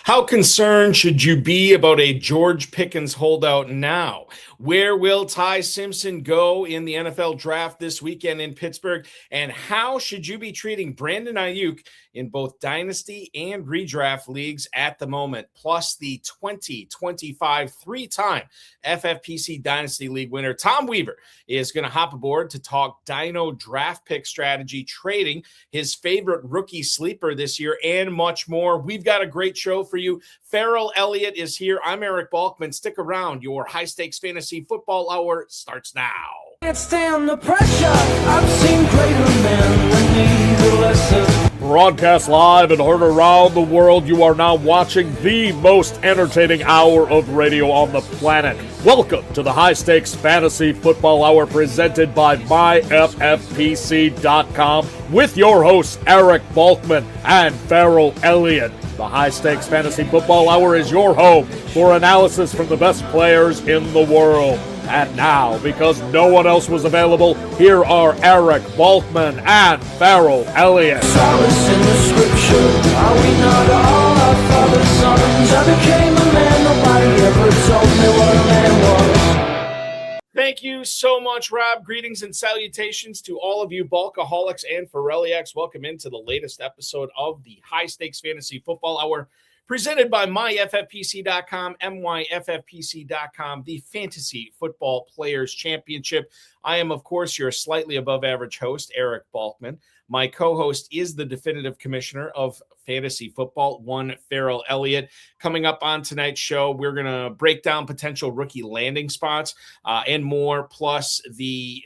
How concerned should you be about a George Pickens holdout now? Where will Ty Simpson go in the NFL draft this weekend in Pittsburgh? And how should you be treating Brandon Ayuk in both dynasty and redraft leagues at the moment? Plus the 2025 three-time FFPC Dynasty League winner, Tom Weaver, is going to hop aboard to talk Dino draft pick strategy, trading his favorite rookie sleeper this year, and much more. We've got a great show for you. Ferrell Elliott is here. I'm Eric Balkman. Stick around. Your high-stakes fantasy football hour starts now. Can't stand the pressure. I've seen greater men than me, the lesson. Broadcast live and heard around the world, you are now watching the most entertaining hour of radio on the planet. Welcome to the High Stakes Fantasy Football Hour presented by MyFFPC.com with your hosts Eric Balkman and Ferrell Elliott. The High Stakes Fantasy Football Hour is your home for analysis from the best players in the world. And now, because no one else was available, here are Eric Balkman and Ferrell Elliott. Solace in the scripture. Are we not all our father's sons? I became a man, nobody ever told me what a man was. Thank you so much, Rob. Greetings and salutations to all of you Balkaholics and Ferrelliacs. Welcome into the latest episode of the High Stakes Fantasy Football Hour, presented by MyFFPC.com, MyFFPC.com, the Fantasy Football Players Championship. I am, of course, your slightly above average host, Eric Balkman. My co-host is the definitive commissioner of fantasy football, one Ferrell Elliott. Coming up on tonight's show, we're going to break down potential rookie landing spots and more, plus the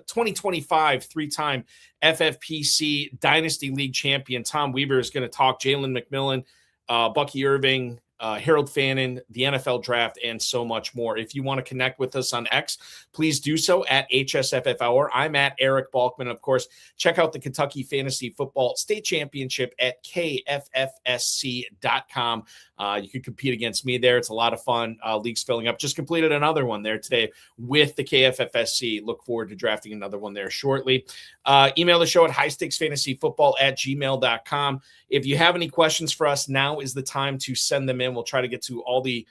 2025 three-time FFPC Dynasty League champion, Tom Weaver, is going to talk Jalen McMillan, Bucky Irving, Harold Fannin, the NFL draft, and so much more. If you want to connect with us on X, please do so at HSFF Hour. I'm at Eric Balkman. Of course, check out the Kentucky Fantasy Football State Championship at KFFSC.com. You can compete against me there. It's a lot of fun. Leagues filling up. Just completed another one there today with the KFFSC. Look forward to drafting another one there shortly. Email the show at highstakesfantasyfootball@gmail.com. If you have any questions for us, now is the time to send them in. We'll try to get to all the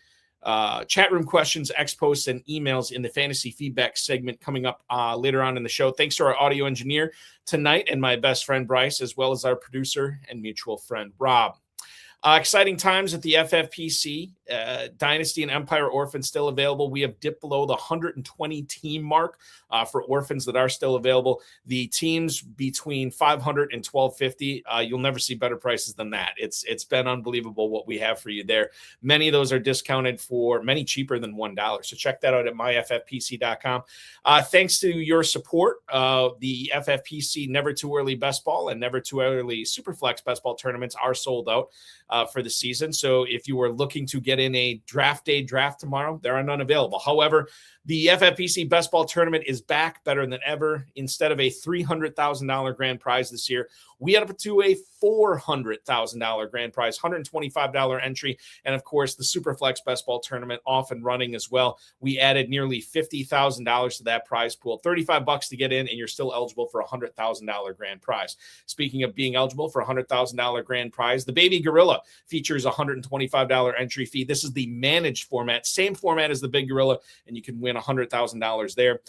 chat room questions, X posts, and emails in the fantasy feedback segment coming up later on in the show. Thanks to our audio engineer tonight and my best friend Bryce, as well as our producer and mutual friend Rob. Exciting times at the FFPC. Dynasty and Empire Orphans still available. We have dipped below the 120 team mark for Orphans that are still available. The teams between 500 and 1250, you'll never see better prices than that. It's been unbelievable what we have for you there. Many of those are discounted for many cheaper than $1. So check that out at myffpc.com. Thanks to your support, the FFPC Never Too Early Best Ball and Never Too Early Superflex Best Ball tournaments are sold out for the season. So if you were looking to get in a draft day draft tomorrow, there are none available. However, the FFPC Best Ball Tournament is back better than ever. Instead of a $300,000 grand prize this year, we had up to a $400,000 grand prize, $125 entry. And of course, the Superflex Best Ball Tournament off and running as well. We added nearly $50,000 to that prize pool, $35 to get in, and you're still eligible for a $100,000 grand prize. Speaking of being eligible for a $100,000 grand prize, the Baby Gorilla features a $125 entry fee. This is the managed format, same format as the Big Gorilla, and you can win $100,000 there.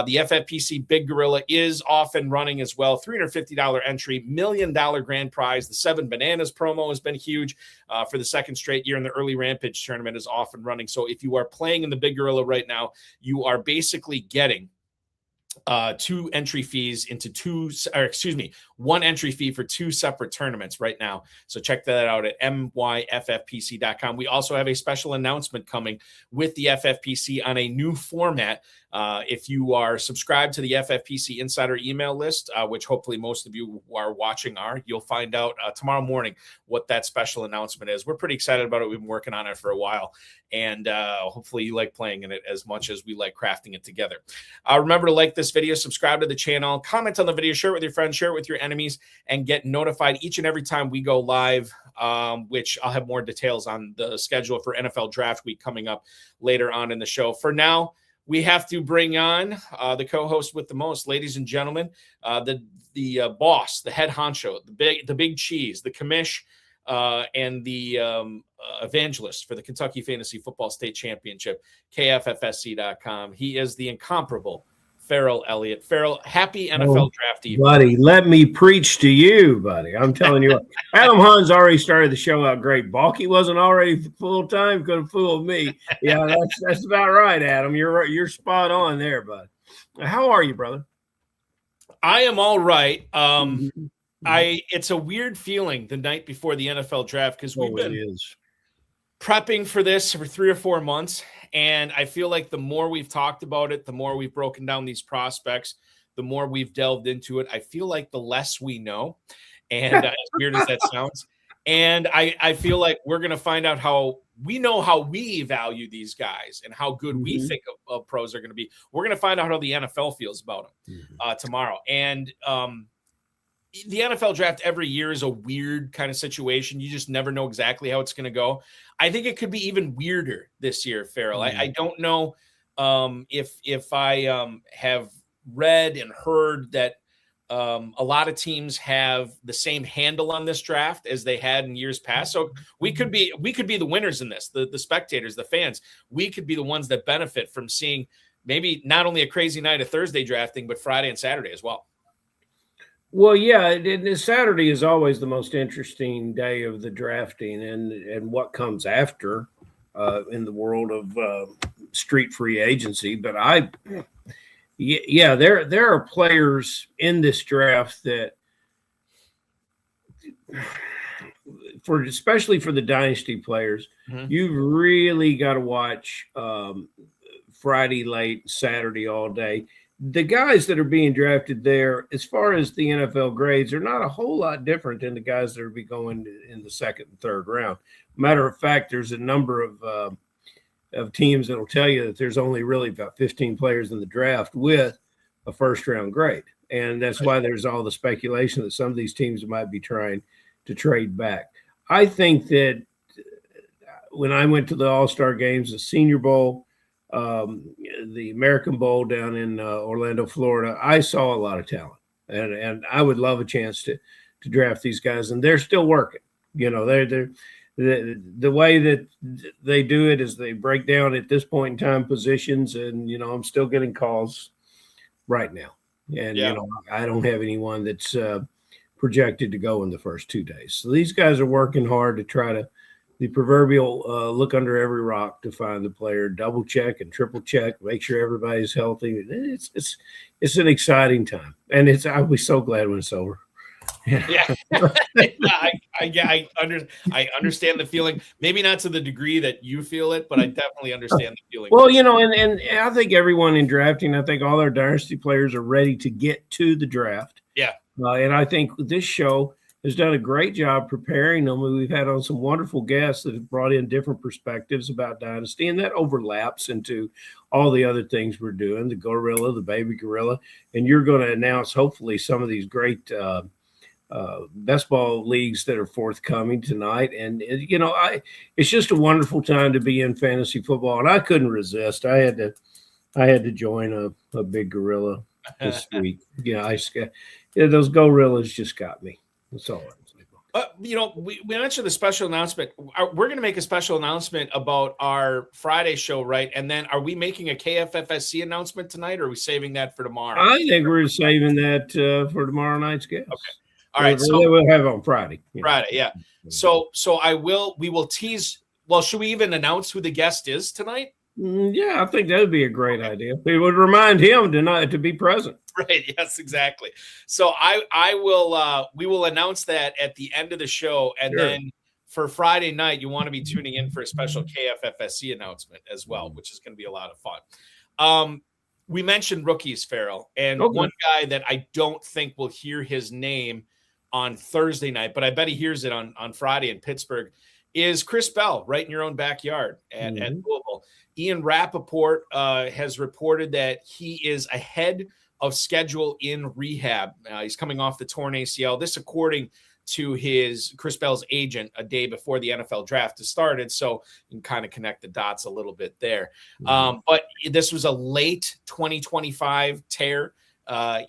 The FFPC Big Gorilla is off and running as well. $350 entry, $1 million grand prize. The 7 Bananas promo has been huge for the second straight year, and the early Rampage tournament is off and running. So if you are playing in the Big Gorilla right now, you are basically getting two entry fees into one entry fee for two separate tournaments right now. So check that out at myffpc.com. We also have a special announcement coming with the FFPC on a new format. If you are subscribed to the FFPC Insider email list, which hopefully most of you who are watching are, you'll find out tomorrow morning what that special announcement is. We're pretty excited about it. We've been working on it for a while, and hopefully you like playing in it as much as we like crafting it together. Remember to like this video, subscribe to the channel, comment on the video, share it with your friends, share it with your enemies, and get notified each and every time we go live, which I'll have more details on the schedule for NFL Draft Week coming up later on in the show. For now, we have to bring on the co-host with the most, ladies and gentlemen, the boss, the head honcho, the big cheese, the commish, and the evangelist for the Kentucky Fantasy Football State Championship, KFFSC.com. He is the incomparable Ferrell Elliott. Ferrell, happy NFL draft evening. Buddy, let me preach to you, buddy. I'm telling you what. Adam Hunn's already started the show out great. Balky wasn't already full-time, could have fooled me. Yeah, that's about right, Adam. You're spot on there, bud. How are you, brother? I am all right. It's a weird feeling the night before the NFL draft because we've been prepping for this for 3 or 4 months. And I feel like the more we've talked about it, the more we've broken down these prospects, the more we've delved into it. I feel like the less we know. And as weird as that sounds. And I feel like we're going to find out how we value these guys and how good we think of pros are going to be. We're going to find out how the NFL feels about them tomorrow. And the NFL draft every year is a weird kind of situation. You just never know exactly how it's going to go. I think it could be even weirder this year, Ferrell. I don't know if I have read and heard that a lot of teams have the same handle on this draft as they had in years past. So we could be the winners in this, the spectators, the fans. We could be the ones that benefit from seeing maybe not only a crazy night of Thursday drafting, but Friday and Saturday as well. Well, yeah, Saturday is always the most interesting day of the drafting and what comes after in the world of street free agency. But there are players in this draft that especially for the dynasty players, you've really got to watch Friday late, Saturday all day. The guys that are being drafted there, as far as the NFL grades, are not a whole lot different than the guys that will be going in the second and third round. Matter of fact, there's a number of teams that will tell you that there's only really about 15 players in the draft with a first-round grade. And that's why there's all the speculation that some of these teams might be trying to trade back. I think that when I went to the All-Star games, the Senior Bowl, the American Bowl down in Orlando, Florida, I saw a lot of talent, and I would love a chance to draft these guys, and they're still working. You know, the way that they do it is they break down at this point in time positions, and you know, I'm still getting calls right now, and you know, I don't have anyone that's projected to go in the first 2 days. So these guys are working hard to try to. The proverbial look under every rock to find the player, double check and triple check, make sure everybody's healthy. It's an exciting time, and I'll be so glad when it's over. Yeah, I understand the feeling. Maybe not to the degree that you feel it, but I definitely understand the feeling. Well, you know, and I think everyone in drafting, I think all our dynasty players are ready to get to the draft. Yeah, and I think this show has done a great job preparing them. We've had on some wonderful guests that have brought in different perspectives about Dynasty, and that overlaps into all the other things we're doing, the Gorilla, the Baby Gorilla, and you're going to announce hopefully some of these great best ball leagues that are forthcoming tonight. And, you know, it's just a wonderful time to be in fantasy football, and I couldn't resist. I had to join a Big Gorilla this week. Those Gorillas just got me. That's all I'm saying. You know, we mentioned the special announcement. We're going to make a special announcement about our Friday show, right? And then are we making a KFFSC announcement tonight, or are we saving that for tomorrow? I think we're saving that for tomorrow night's guest. Okay. All right. So we'll have it on Friday. Friday, yeah. So we will tease. Well, should we even announce who the guest is tonight? Yeah, I think that would be a great idea. It would remind him to be present. Right. Yes, exactly. So we will announce that at the end of the show. And then for Friday night, you want to be tuning in for a special KFFSC announcement as well, which is going to be a lot of fun. We mentioned rookies, Ferrell, and one guy that I don't think will hear his name on Thursday night, but I bet he hears it on Friday in Pittsburgh, is Chris Bell, right in your own backyard at Louisville. Ian Rappaport has reported that he is ahead of schedule in rehab. He's coming off the torn ACL. This according to Chris Bell's agent a day before the NFL draft has started. So you can kind of connect the dots a little bit there. But this was a late 2025 tear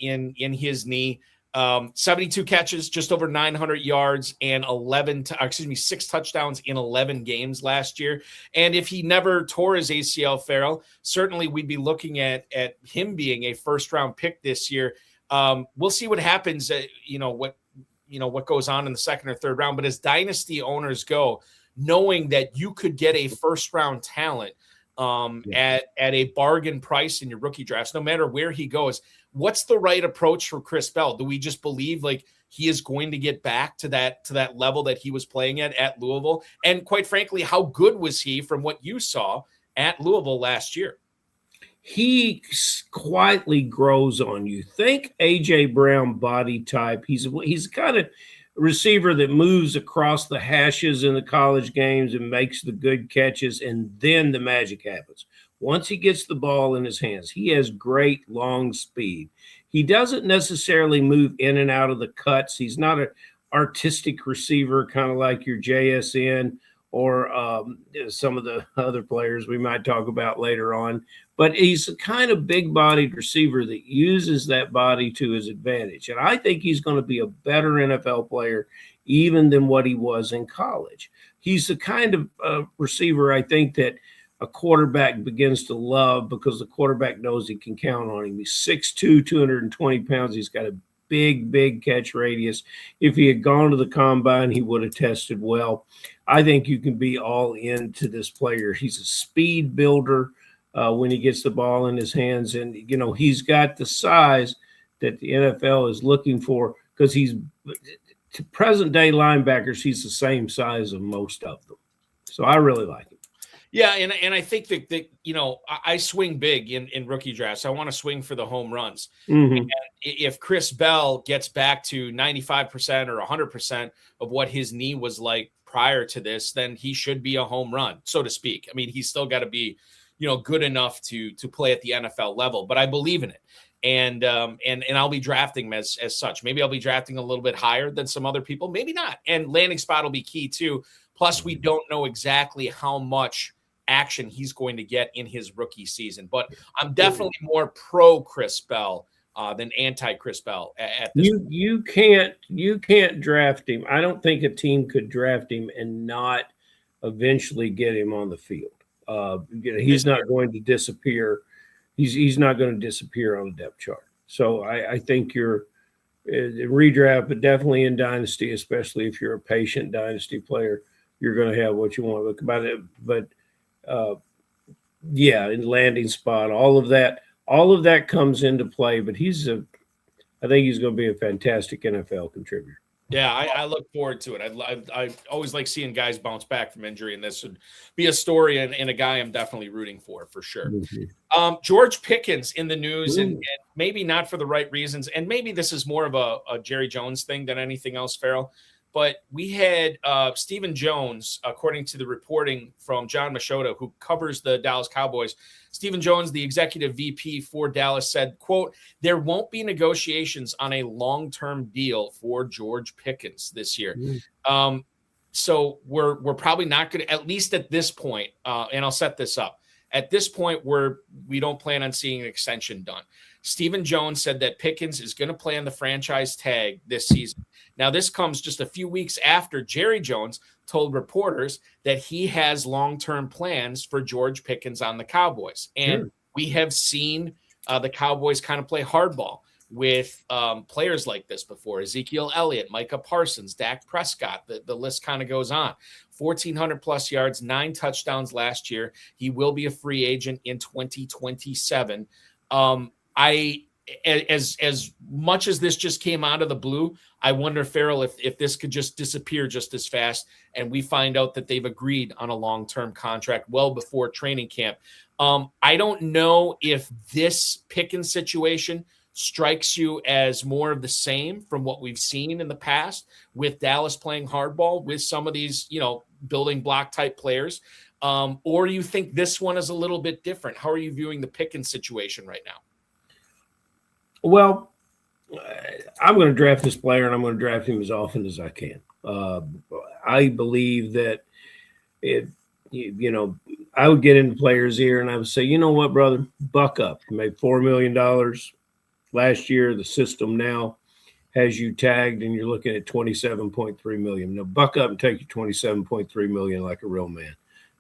in his knee. 72 catches, just over 900 yards, and 6 touchdowns in 11 games last year. And if he never tore his ACL, Ferrell, certainly we'd be looking at him being a first-round pick this year. We'll see what happens. What goes on in the second or third round. But as dynasty owners go, knowing that you could get a first-round talent at a bargain price in your rookie drafts, no matter where he goes. What's the right approach for Chris Bell? Do we just believe like he is going to get back to that level that he was playing at Louisville? And quite frankly, how good was he from what you saw at Louisville last year? He quietly grows on you. Think AJ Brown body type. He's kind of receiver that moves across the hashes in the college games and makes the good catches, and then the magic happens. Once he gets the ball in his hands, he has great long speed. He doesn't necessarily move in and out of the cuts. He's not an artistic receiver, kind of like your JSN or some of the other players we might talk about later on. But he's a kind of big-bodied receiver that uses that body to his advantage. And I think he's going to be a better NFL player even than what he was in college. He's the kind of receiver, I think, that a quarterback begins to love because the quarterback knows he can count on him. He's 6'2", 220 pounds. He's got a big catch radius. If he had gone to the combine, he would have tested well. I think you can be all into this player. He's a speed builder when he gets the ball in his hands. And, he's got the size that the NFL is looking for because he's to present-day linebackers, he's the same size of most of them. So I really like him. Yeah, and I think that I swing big in rookie drafts. I want to swing for the home runs. Mm-hmm. And if Chris Bell gets back to 95% or 100% of what his knee was like prior to this, then he should be a home run, so to speak. I mean, he's still got to be, good enough to play at the NFL level. But I believe in it, and I'll be drafting him as such. Maybe I'll be drafting a little bit higher than some other people, maybe not. And landing spot will be key too. Plus, we don't know exactly how much action he's going to get in his rookie season, but I'm definitely more pro Chris Bell than anti Chris Bell at this point. You can't draft him. I don't think a team could draft him and not eventually get him on the field. He's not going to disappear. He's not going to disappear on the depth chart. So I think you're redraft, but definitely in dynasty, especially if you're a patient dynasty player, you're going to have what you want to look about it. But in landing spot, all of that comes into play. But I think he's going to be a fantastic NFL contributor. Yeah, I look forward to it. I always like seeing guys bounce back from injury, and this would be a story and a guy I'm definitely rooting for sure. Mm-hmm. George Pickens in the news, and maybe not for the right reasons, and maybe this is more of a Jerry Jones thing than anything else, Ferrell. But we had Stephen Jones, according to the reporting from John Machota, who covers the Dallas Cowboys. Stephen Jones, the executive VP for Dallas, said, quote, "There won't be negotiations on a long-term deal for George Pickens this year." So we're probably not going to, at least at this point, and I'll set this up. At this point, we don't plan on seeing an extension done. Stephen Jones said that Pickens is going to play on the franchise tag this season. Now, this comes just a few weeks after Jerry Jones told reporters that he has long-term plans for George Pickens on the Cowboys. And we have seen the Cowboys kind of play hardball with players like this before. Ezekiel Elliott, Micah Parsons, Dak Prescott, the list kind of goes on. 1,400 plus yards, 9 touchdowns last year. He will be a free agent in 2027. As much as this just came out of the blue, I wonder, Ferrell, if this could just disappear just as fast and we find out that they've agreed on a long-term contract well before training camp. I don't know if this Pickens situation strikes you as more of the same from what we've seen in the past with Dallas playing hardball with some of these, building block type players. Or do you think this one is a little bit different? How are you viewing the Pickens situation right now? Well, I'm going to draft this player, and I'm going to draft him as often as I can. I believe that I would get into players' ear, and I would say, you know what, brother, buck up. You made $4 million last year, the system now. has you tagged and you're looking at $27.3 million. Now buck up and take your $27.3 million like a real man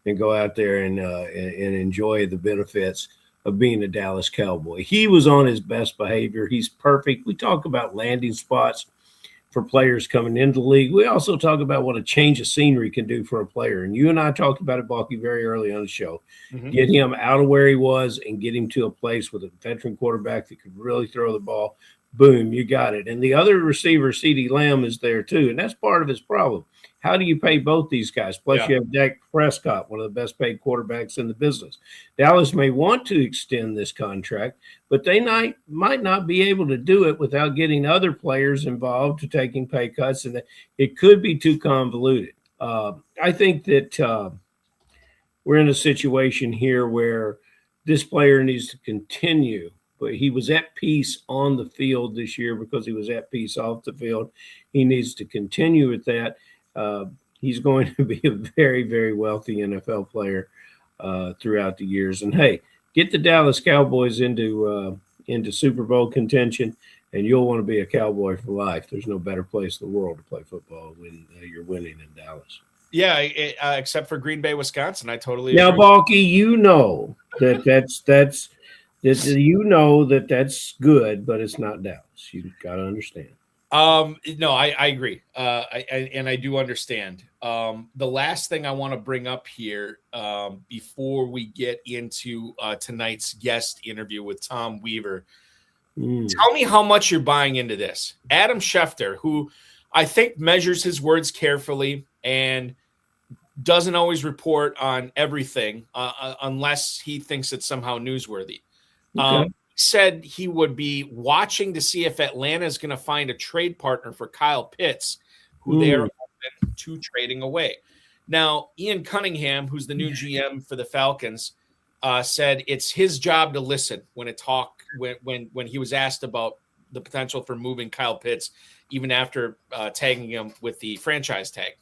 and go out there and enjoy the benefits of being a Dallas Cowboy. He was on his best behavior. He's perfect. We talk about landing spots for players coming into the league. We also talk about what a change of scenery can do for a player. And you and I talked about it, Balky, very early on the show. Get him out of where he was and get him to a place with a veteran quarterback that could really throw the ball. Boom, you got it. And the other receiver, CeeDee Lamb, is there too. And that's part of his problem. How do you pay both these guys? Plus, you have Dak Prescott, one of the best paid quarterbacks in the business. Dallas may want to extend this contract, but they might not be able to do it without getting other players involved to taking pay cuts, and it could be too convoluted. I think that we're in a situation here where this player needs to continue. But he was at peace on the field this year because he was at peace off the field. He needs to continue with that. He's going to be a very, very wealthy NFL player throughout the years. And, hey, get the Dallas Cowboys into Super Bowl contention, and you'll want to be a Cowboy for life. There's no better place in the world to play football when you're winning in Dallas. Yeah, except for Green Bay, Wisconsin. I totally agree. Now, Balky, you know that's that's good, but it's not Dallas. You've got to understand. No, I agree. I do understand. The last thing I want to bring up here before we get into tonight's guest interview with Tom Weaver. Tell me how much you're buying into this. Adam Schefter, who I think measures his words carefully and doesn't always report on everything unless he thinks it's somehow newsworthy. Okay. Said he would be watching to see if Atlanta is going to find a trade partner for Kyle Pitts, who they are open to trading away. Now, Ian Cunningham, who's the new GM for the Falcons, said it's his job to listen when he was asked about the potential for moving Kyle Pitts, even after tagging him with the franchise tag.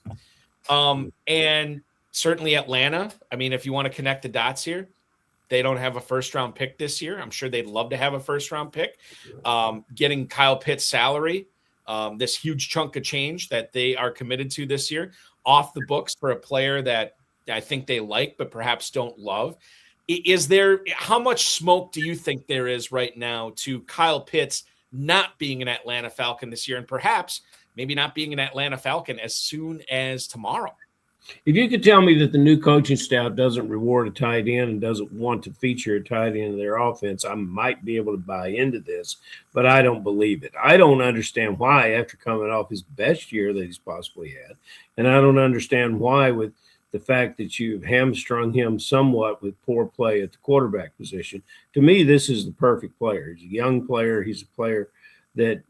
And certainly Atlanta, I mean, if you want to connect the dots here, they don't have a first-round pick this year. I'm sure they'd love to have a first-round pick. Getting Kyle Pitts' salary, this huge chunk of change that they are committed to this year, off the books for a player that I think they like but perhaps don't love. How much smoke do you think there is right now to Kyle Pitts not being an Atlanta Falcon this year and perhaps maybe not being an Atlanta Falcon as soon as tomorrow? If you could tell me that the new coaching staff doesn't reward a tight end and doesn't want to feature a tight end in their offense, I might be able to buy into this, but I don't believe it. I don't understand why after coming off his best year that he's possibly had, and I don't understand why with the fact that you've hamstrung him somewhat with poor play at the quarterback position. To me, this is the perfect player. He's a young player. He's a player that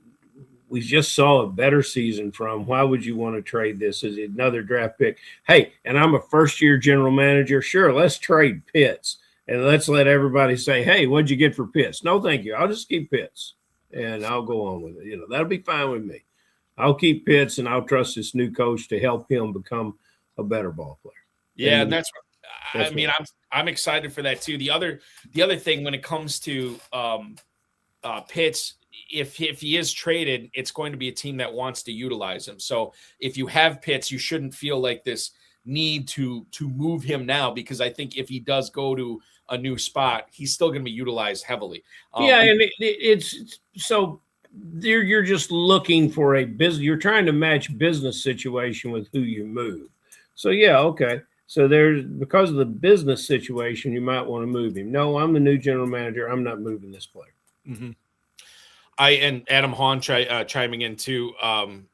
we just saw a better season from. Why would you want to trade this as another draft pick? Hey, and I'm a first-year general manager. Sure, let's trade Pitts, and let's let everybody say, hey, what'd you get for Pitts? No, thank you. I'll just keep Pitts, and I'll go on with it. That'll be fine with me. I'll keep Pitts, and I'll trust this new coach to help him become a better ball player. Yeah, and I'm excited for that too. The other thing when it comes to Pitts, if he is traded, it's going to be a team that wants to utilize him. So if you have Pitts, you shouldn't feel like this need to move him now, because I think if he does go to a new spot, he's still going to be utilized heavily. And it's so you're just looking for a business. You're trying to match business situation with who you move. So okay. So because of the business situation, you might want to move him. No, I'm the new general manager. I'm not moving this player. Mm-hmm. And Adam Hahn chiming in too.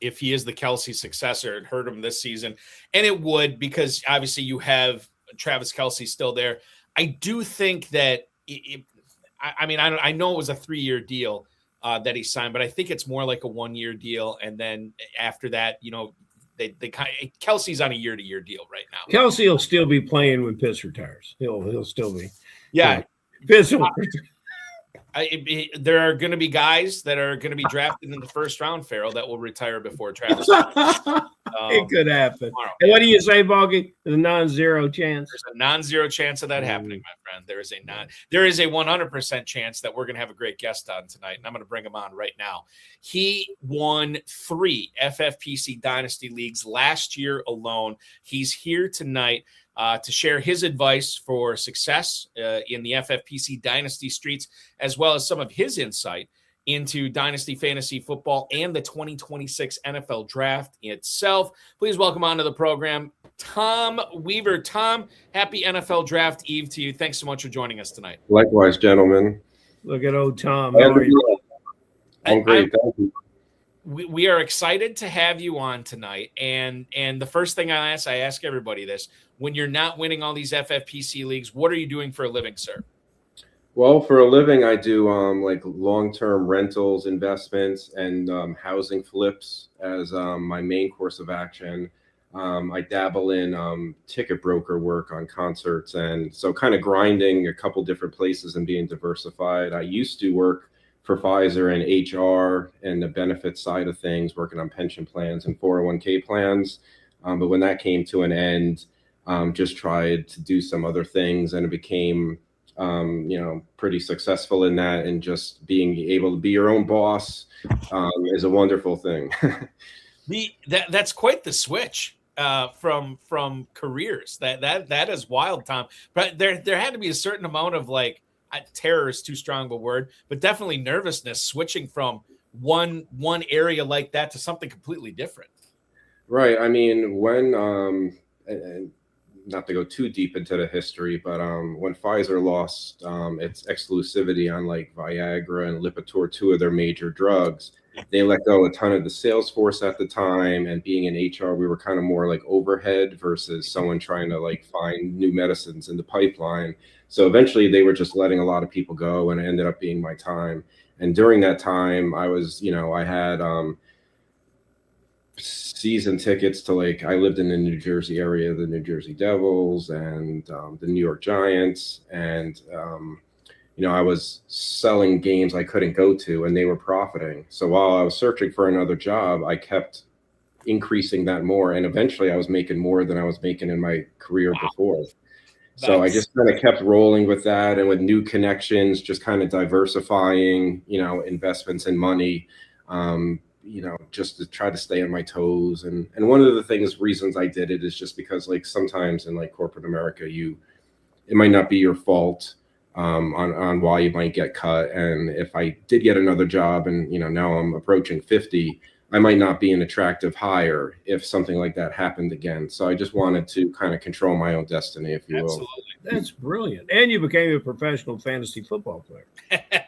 If he is the Kelce successor, it hurt him this season, and it would, because obviously you have Travis Kelce still there. I do think that I know it was a 3-year deal that he signed, but I think it's more like a 1-year deal, and then after that, they Kelce's on a year-to-year deal right now. Kelce will still be playing when Pitts retires. He'll still be. Yeah. Pitts there are going to be guys that are going to be drafted in the first round, Ferrell, that will retire before Travis. It could happen. And what do you say, Balky? There's a non-zero chance. There's a non-zero chance of that happening, my friend. There is a 100% chance that we're going to have a great guest on tonight, and I'm going to bring him on right now. He won 3 FFPC Dynasty leagues last year alone. He's here tonight to share his advice for success in the FFPC Dynasty streets, as well as some of his insight into Dynasty Fantasy Football and the 2026 NFL Draft itself. Please welcome onto the program, Tom Weaver. Tom, happy NFL Draft Eve to you. Thanks so much for joining us tonight. Likewise, gentlemen. Look at old Tom. How are you? I'm great. Thank you. We are excited to have you on tonight. And the first thing I ask everybody this: when you're not winning all these FFPC leagues, what are you doing for a living, sir? Well, for a living, I do like long-term rentals, investments, and housing flips as my main course of action. I dabble in ticket broker work on concerts, and so kind of grinding a couple different places and being diversified. I used to work for Pfizer in HR and the benefit side of things, working on pension plans and 401k plans. But when that came to an end, just tried to do some other things, and it became pretty successful in that, and just being able to be your own boss is a wonderful thing. That's quite the switch from careers. That is wild, Tom. But there had to be a certain amount of terror is too strong of a word, but definitely nervousness switching from one area like that to something completely different. Right. I mean, when and not to go too deep into the history, but when Pfizer lost its exclusivity on Viagra and Lipitor, 2 of their major drugs, they let go a ton of the sales force at the time. And being in HR, we were kind of more like overhead versus someone trying to find new medicines in the pipeline. So eventually they were just letting a lot of people go, and it ended up being my time. And during that time, I was, I had season tickets to I lived in the New Jersey area, the New Jersey Devils and the New York Giants. And, I was selling games I couldn't go to, and they were profiting. So while I was searching for another job, I kept increasing that more. And eventually I was making more than I was making in my career before. So I just kind of kept rolling with that, and with new connections, just kind of diversifying, investments and money, just to try to stay on my toes. And one of the reasons I did it is just because sometimes in corporate America, it might not be your fault on why you might get cut. And if I did get another job and, now I'm approaching 50, I might not be an attractive hire if something like that happened again. So I just wanted to kind of control my own destiny, if you will. That's brilliant. And you became a professional fantasy football player.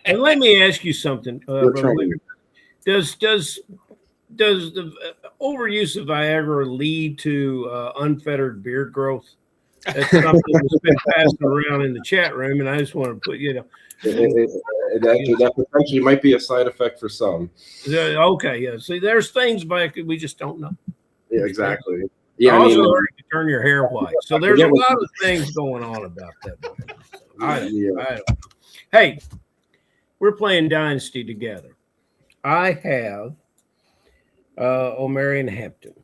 And let me ask you something. Does the overuse of Viagra lead to unfettered beard growth? That's something that's been passed around in the chat room, and I just want to put that potentially might be a side effect for some. Okay, yeah. See, there's things we just don't know. Yeah, exactly. Yeah, I also learned to turn your hair white. So there's a lot of things going on about that. Hey, we're playing Dynasty together. I have O'Marion Hampton,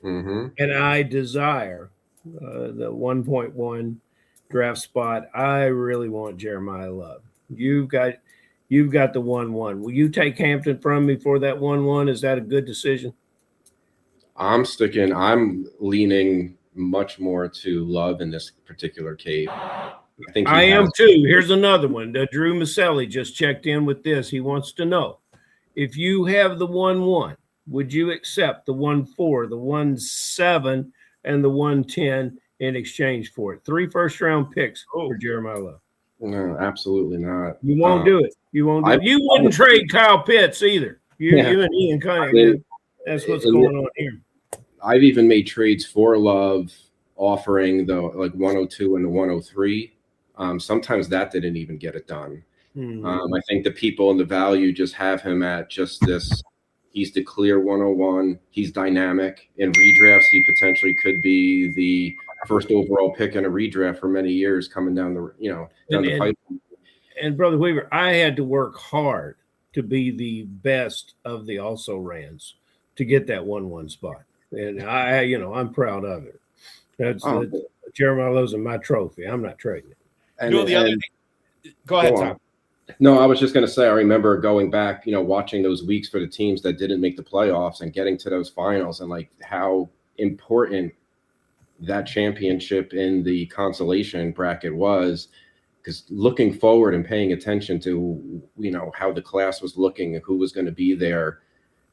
and I desire the 1.1 draft spot. I really want Jeremiah Love. You've got the 1-1. Will you take Hampton from me for that 1-1? Is that a good decision? I'm leaning much more to Love in this particular case. I am too. Here's another one. Drew Maselli just checked in with this. He wants to know, if you have the 1-1, would you accept the 1-4, the 1-7, and the 1-10 in exchange for it? 3 first-round picks for Jeremiah Love. No, absolutely not. You won't do it. You won't do it. You wouldn't trade Kyle Pitts either. You and Ian Cunningham. That's what's going on here. I've even made trades for Love, offering the 102 and the 103. Sometimes that didn't even get it done. I think the people in the value just have him at just this. He's the clear 101. He's dynamic. In redrafts, he potentially could be the first overall pick in a redraft for many years coming down the pipe. And Brother Weaver, I had to work hard to be the best of the also rans to get that 1-1 spot. and I'm proud of it. That's Jeremiah Lowe's my trophy. I'm not trading it. And, the other thing, go ahead, Tom. No, I was just going to say, I remember going back, watching those weeks for the teams that didn't make the playoffs and getting to those finals, and like how important that championship in the consolation bracket was, because looking forward and paying attention to, how the class was looking and who was going to be there,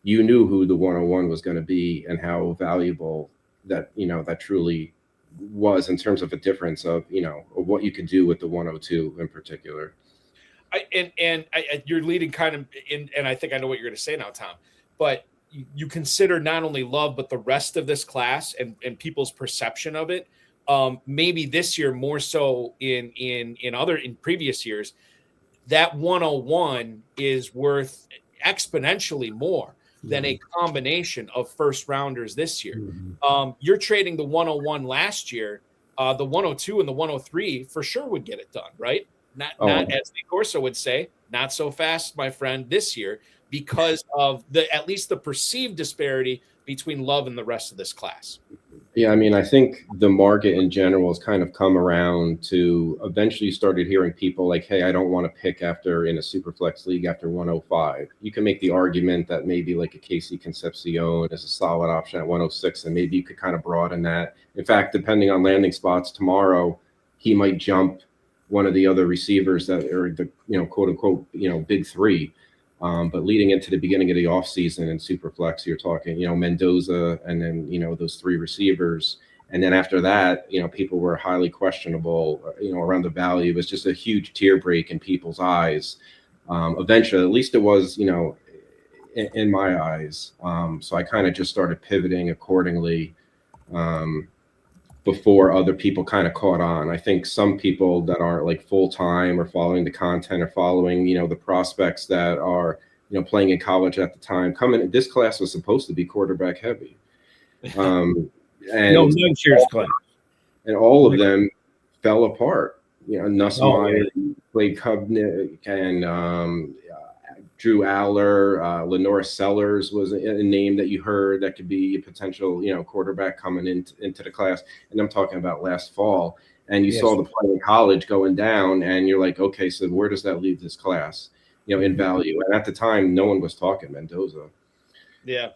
you knew who the 101 was going to be and how valuable that, that truly was in terms of a difference of, of what you could do with the 102 in particular. You're leading kind of in, and I think I know what you're going to say now, Tom, but you consider not only Love, but the rest of this class and people's perception of it. Maybe this year more so in previous years, that 101 is worth exponentially more than a combination of first rounders this year. You're trading the 101 last year, the 102 and the 103 for sure would get it done, right? Not as the Corso would say, not so fast, my friend, this year, because of at least the perceived disparity between Love and the rest of this class. Yeah, I mean, I think the market in general has kind of come around to eventually started hearing people like, hey, I don't want to pick in a Superflex league after 105. You can make the argument that maybe like a Casey Concepcion is a solid option at 106, and maybe you could kind of broaden that. In fact, depending on landing spots tomorrow, he might jump one of the other receivers that are the, quote unquote, big three. But leading into the beginning of the offseason in Superflex, you're talking, Mendoza and then, those three receivers. And then after that, people were highly questionable, around the value. It was just a huge tear break in people's eyes. Eventually, at least it was, in my eyes. So I kind of just started pivoting accordingly before other people kind of caught on. I think some people that aren't like full-time or following the content or following, the prospects that are, playing in college at the time, this class was supposed to be quarterback heavy. And next year's class. And all of them fell apart. Nussmeier played Kubnik, and Drew Aller, Lenore Sellers was a name that you heard that could be a potential, quarterback coming into the class. And I'm talking about last fall. And you saw the play in college going down, and you're like, okay, so where does that leave this class, in value? And at the time, no one was talking Mendoza. Yeah.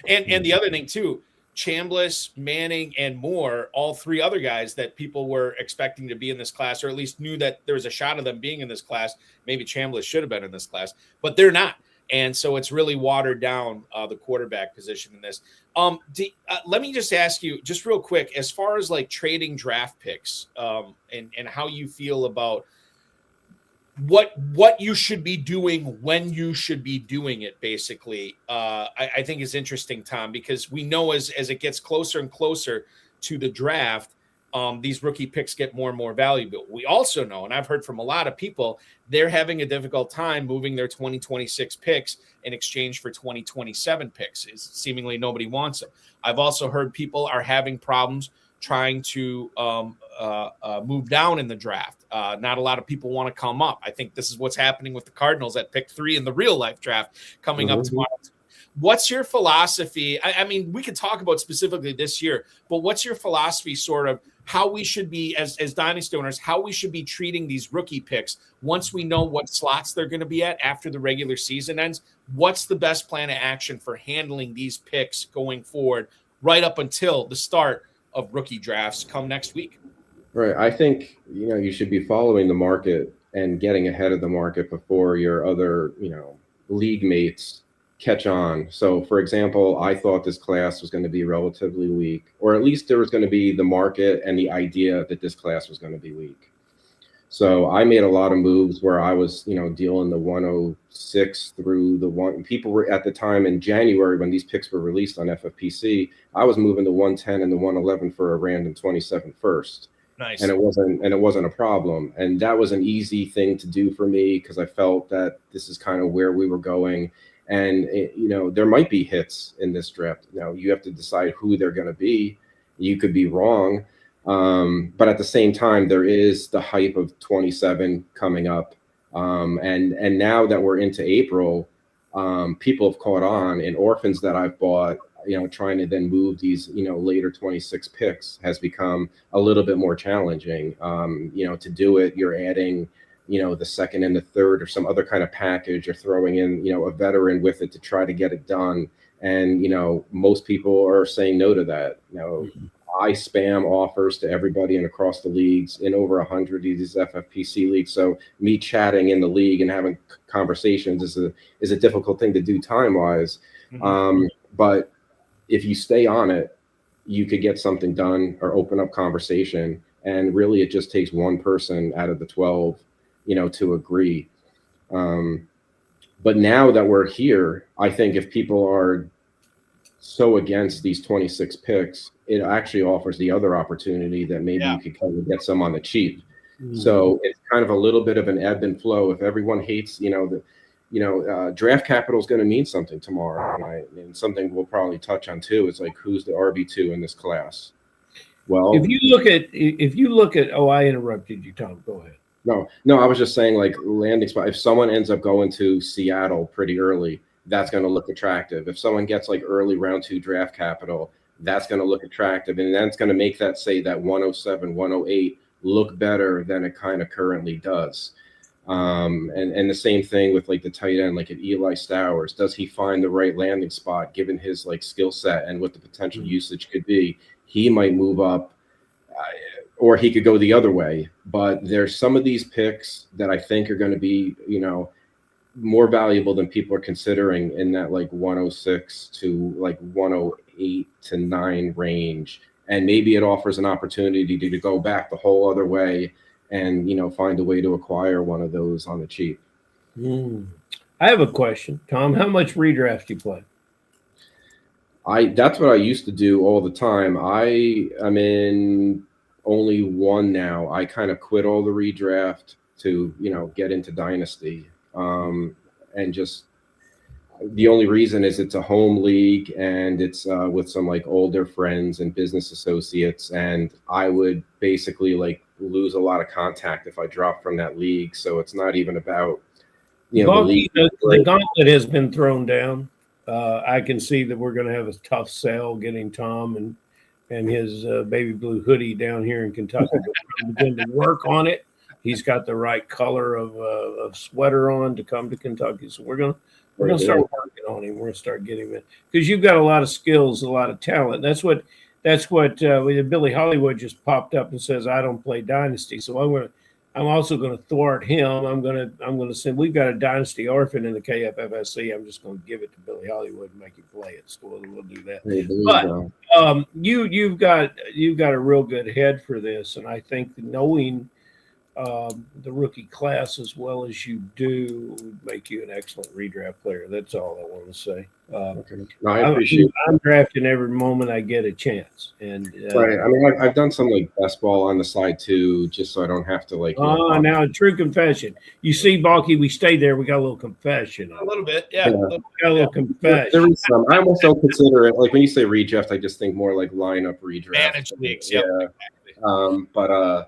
And the other thing too, Chambliss, Manning, and Moore, all three other guys that people were expecting to be in this class, or at least knew that there was a shot of them being in this class. Maybe Chambliss should have been in this class, but they're not. And so it's really watered down the quarterback position in this. Let me just ask you just real quick, as far as like trading draft picks and how you feel about what you should be doing when you should be doing it, basically, I think is interesting, Tom, because we know as it gets closer and closer to the draft, these rookie picks get more and more valuable. We also know, and I've heard from a lot of people, they're having a difficult time moving their 2026 picks in exchange for 2027 picks. Seemingly nobody wants them. I've also heard people are having problems trying to move down in the draft. Not a lot of people want to come up. I think this is what's happening with the Cardinals at pick 3 in the real life draft coming up tomorrow. What's your philosophy? I mean, we could talk about specifically this year, but what's your philosophy sort of how we should be as dynasty owners, how we should be treating these rookie picks once we know what slots they're going to be at after the regular season ends? What's the best plan of action for handling these picks going forward right up until the start of rookie drafts come next week? Right. I think, you should be following the market and getting ahead of the market before your other, league mates catch on. So, for example, I thought this class was going to be relatively weak, or at least there was going to be the market and the idea that this class was going to be weak. So I made a lot of moves where I was, dealing the 106 through the one. People were at the time in January when these picks were released on FFPC. I was moving the 110 and the 111 for a random 27 first. Nice. And it wasn't a problem. And that was an easy thing to do for me because I felt that this is kind of where we were going. And, there might be hits in this draft. You have to decide who they're going to be. You could be wrong. But at the same time, there is the hype of 27 coming up. And now that we're into April, people have caught on. And orphans that I've bought, trying to then move these, later 26 picks has become a little bit more challenging. To do it, you're adding, the second and the third or some other kind of package, or throwing in, a veteran with it to try to get it done. And, most people are saying no to that. I spam offers to everybody and across the leagues in over 100 of these FFPC leagues. So me chatting in the league and having conversations is a difficult thing to do time-wise. But if you stay on it, you could get something done or open up conversation. And really, it just takes one person out of the 12, to agree. But now that we're here, I think if people are so against these 26 picks, it actually offers the other opopportunity that maybe you could kind of get some on the cheap. So it's kind of a little bit of an ebb and flow. If everyone hates, draft capital is going to mean something tomorrow, right? And something we'll probably touch on too is like, who's the RB2 in this class? Well, if you look at, oh, I interrupted you, Tom. Go ahead. No, I was just saying, like, landing spot. If someone ends up going to Seattle pretty early, that's going to look attractive. If someone gets like early round 2 draft capital, that's going to look attractive. And that's going to make that, say, that 107, 108 look better than it kind of currently does. And the same thing with like the tight end, like at Eli Stowers. Does he find the right landing spot given his like skill set and what the potential usage could be? He might move up, or he could go the other way. But there's some of these picks that I think are going to be, more valuable than people are considering in that like 106 to like 108 to 9 range. And maybe it offers an opportunity to go back the whole other way and, find a way to acquire one of those on the cheap. I have a question, Tom. How much redraft do you play? That's what I used to do all the time. I'm in only one now. I kind of quit all the redraft to, get into Dynasty. And just the only reason is it's a home league and it's with some like older friends and business associates, and I would basically like lose a lot of contact if I dropped from that league. So it's not even about the gauntlet has been thrown down. I can see that we're going to have a tough sell getting Tom and his baby blue hoodie down here in Kentucky. We're begin to work on it. He's got the right color of sweater on to come to Kentucky. So we're gonna start working on him. We're gonna start getting him in, because you've got a lot of skills, a lot of talent. That's what Billy Hollywood just popped up and says, I don't play Dynasty. So I'm also gonna thwart him. I'm gonna say we've got a Dynasty orphan in the KFFSC. I'm just gonna give it to Billy Hollywood and make him play it. So we'll do that. But you've got a real good head for this, and I think knowing the rookie class as well as you do would make you an excellent redraft player. That's all I want to say. No, I appreciate it. I'm drafting every moment I get a chance. And right. I mean, I've done some like best ball on the side too, just so I don't have to like. Now a true confession. You see, Balky, we stayed there. We got a little confession. A little bit, yeah. Got a little confession. There is some. I almost don't consider it like when you say redraft. I just think more like lineup redraft. Managed leagues, yeah. Exactly.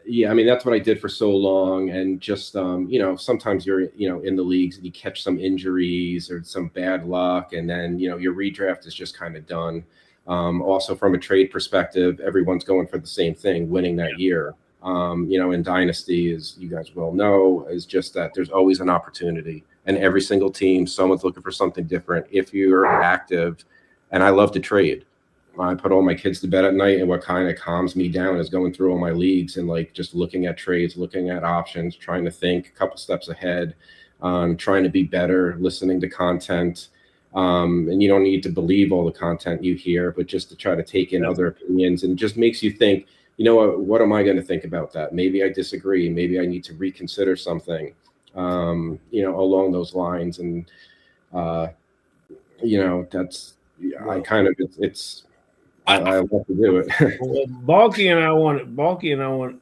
Yeah, I mean, that's what I did for so long. And just, sometimes you're, in the leagues and you catch some injuries or some bad luck. And then, your redraft is just kind of done. Also, from a trade perspective, everyone's going for the same thing, winning that year. In Dynasty, as you guys well know, is just that there's always an opportunity. And every single team, someone's looking for something different if you're active. And I love to trade. I put all my kids to bed at night, and what kind of calms me down is going through all my leagues and like just looking at trades, looking at options, trying to think a couple steps ahead, trying to be better, listening to content. And you don't need to believe all the content you hear, but just to try to take in other opinions, and just makes you think, what am I going to think about that? Maybe I disagree. Maybe I need to reconsider something, along those lines. And, that's, I kind of, it's, I love to do it. Well, Balky and I want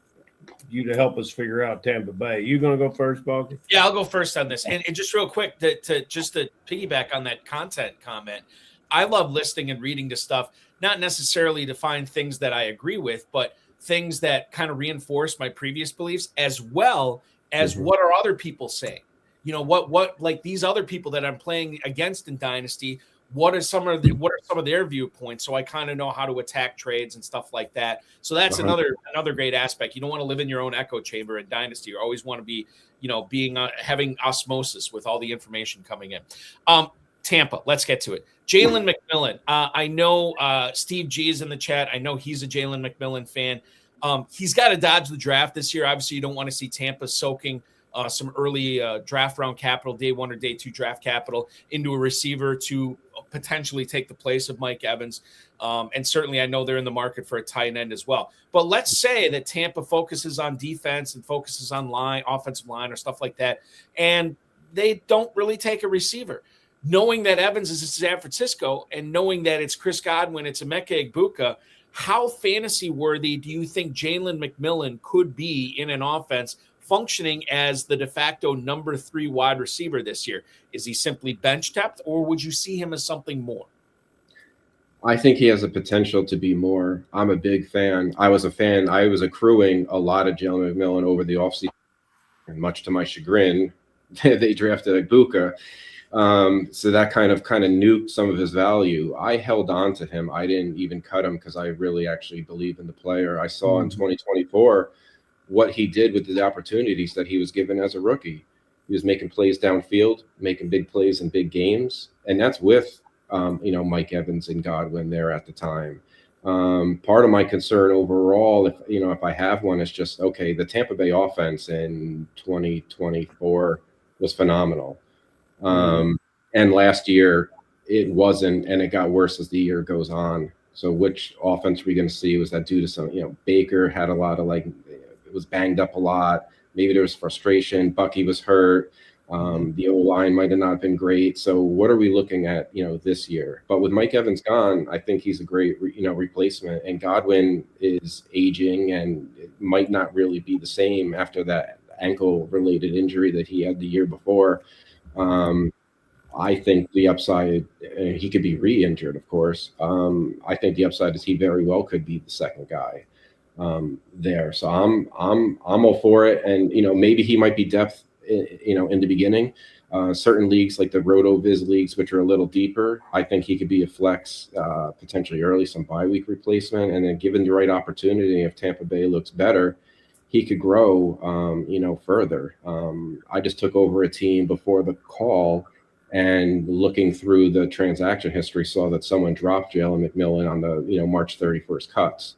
you to help us figure out Tampa Bay. You going to go first, Balky? Yeah, I'll go first on this. And just real quick, to piggyback on that content comment, I love listening and reading to stuff, not necessarily to find things that I agree with, but things that kind of reinforce my previous beliefs, as well as what are other people saying. What like these other people that I'm playing against in Dynasty, what are some of their viewpoints, so I kind of know how to attack trades and stuff like that. So that's another great aspect. You don't want to live in your own echo chamber in Dynasty. You always want to be, being having osmosis with all the information coming in. Tampa, let's get to it. Jalen McMillan. I know Steve G is in the chat. I know he's a Jalen McMillan fan. He's got to dodge the draft this year. Obviously, you don't want to see Tampa soaking some early draft round capital, day 1 or day 2 draft capital into a receiver to potentially take the place of Mike Evans. And certainly I know they're in the market for a tight end as well. But let's say that Tampa focuses on defense and focuses on offensive line or stuff like that, and they don't really take a receiver. Knowing that Evans is in San Francisco and knowing that it's Chris Godwin, it's Emeka Egbuka, how fantasy worthy do you think Jalen McMillan could be in an offense functioning as the de facto number 3 wide receiver this year? Is he simply bench depth, or would you see him as something more? I think he has the potential to be more. I'm a big fan. I was accruing a lot of Jalen McMillan over the offseason, and much to my chagrin, they drafted Egbuka. So that kind of nuked some of his value. I held on to him. I didn't even cut him because I really actually believe in the player. I saw in 2024 what he did with the opportunities that he was given as a rookie. He was making plays downfield, making big plays in big games. And that's with, Mike Evans and Godwin there at the time. Part of my concern overall, if I have one, is just, okay, the Tampa Bay offense in 2024 was phenomenal. And last year it wasn't, and it got worse as the year goes on. So which offense are we going to see? Was that due to some, Baker had a lot of it was banged up a lot. Maybe there was frustration. Bucky was hurt. The O-line might have not been great. So what are we looking at, this year? But with Mike Evans gone, I think he's a great, replacement. And Godwin is aging and it might not really be the same after that ankle-related injury that he had the year before. I think the upside, he could be re-injured, of course. I think the upside is he very well could be the second guy there. So I'm all for it. And, maybe he might be depth, in the beginning. Certain leagues like the RotoViz leagues, which are a little deeper, I think he could be a flex, potentially early, some bye week replacement. And then given the right opportunity, if Tampa Bay looks better, he could grow, further. I just took over a team before the call, and looking through the transaction history, saw that someone dropped Jalen McMillan on the, March 31st cuts,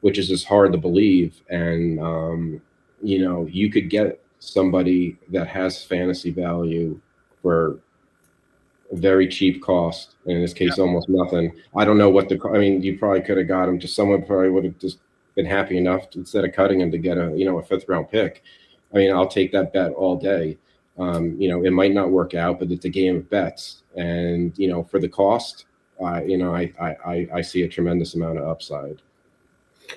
which is just hard to believe. And, you could get somebody that has fantasy value for a very cheap cost. And in this case, almost nothing. I don't know what you probably could have got him. Just someone probably would have just been happy enough to, instead of cutting him, to get a 5th round pick. I'll take that bet all day. It might not work out, but it's a game of bets. And, for the cost, I see a tremendous amount of upside.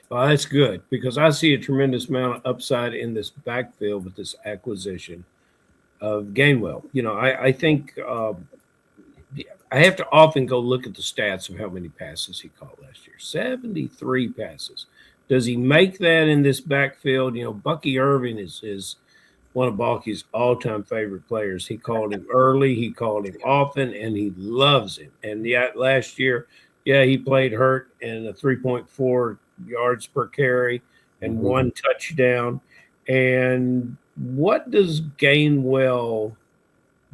Well, that's good, because I see a tremendous amount of upside in this backfield with this acquisition of Gainwell. I think I have to often go look at the stats of how many passes he caught last year. 73 passes. Does he make that in this backfield? Bucky Irving is one of Balky's all-time favorite players. He called him early, he called him often, and he loves him. And last year, he played hurt and a 3.4 yards per carry and 1 touchdown. And what does Gainwell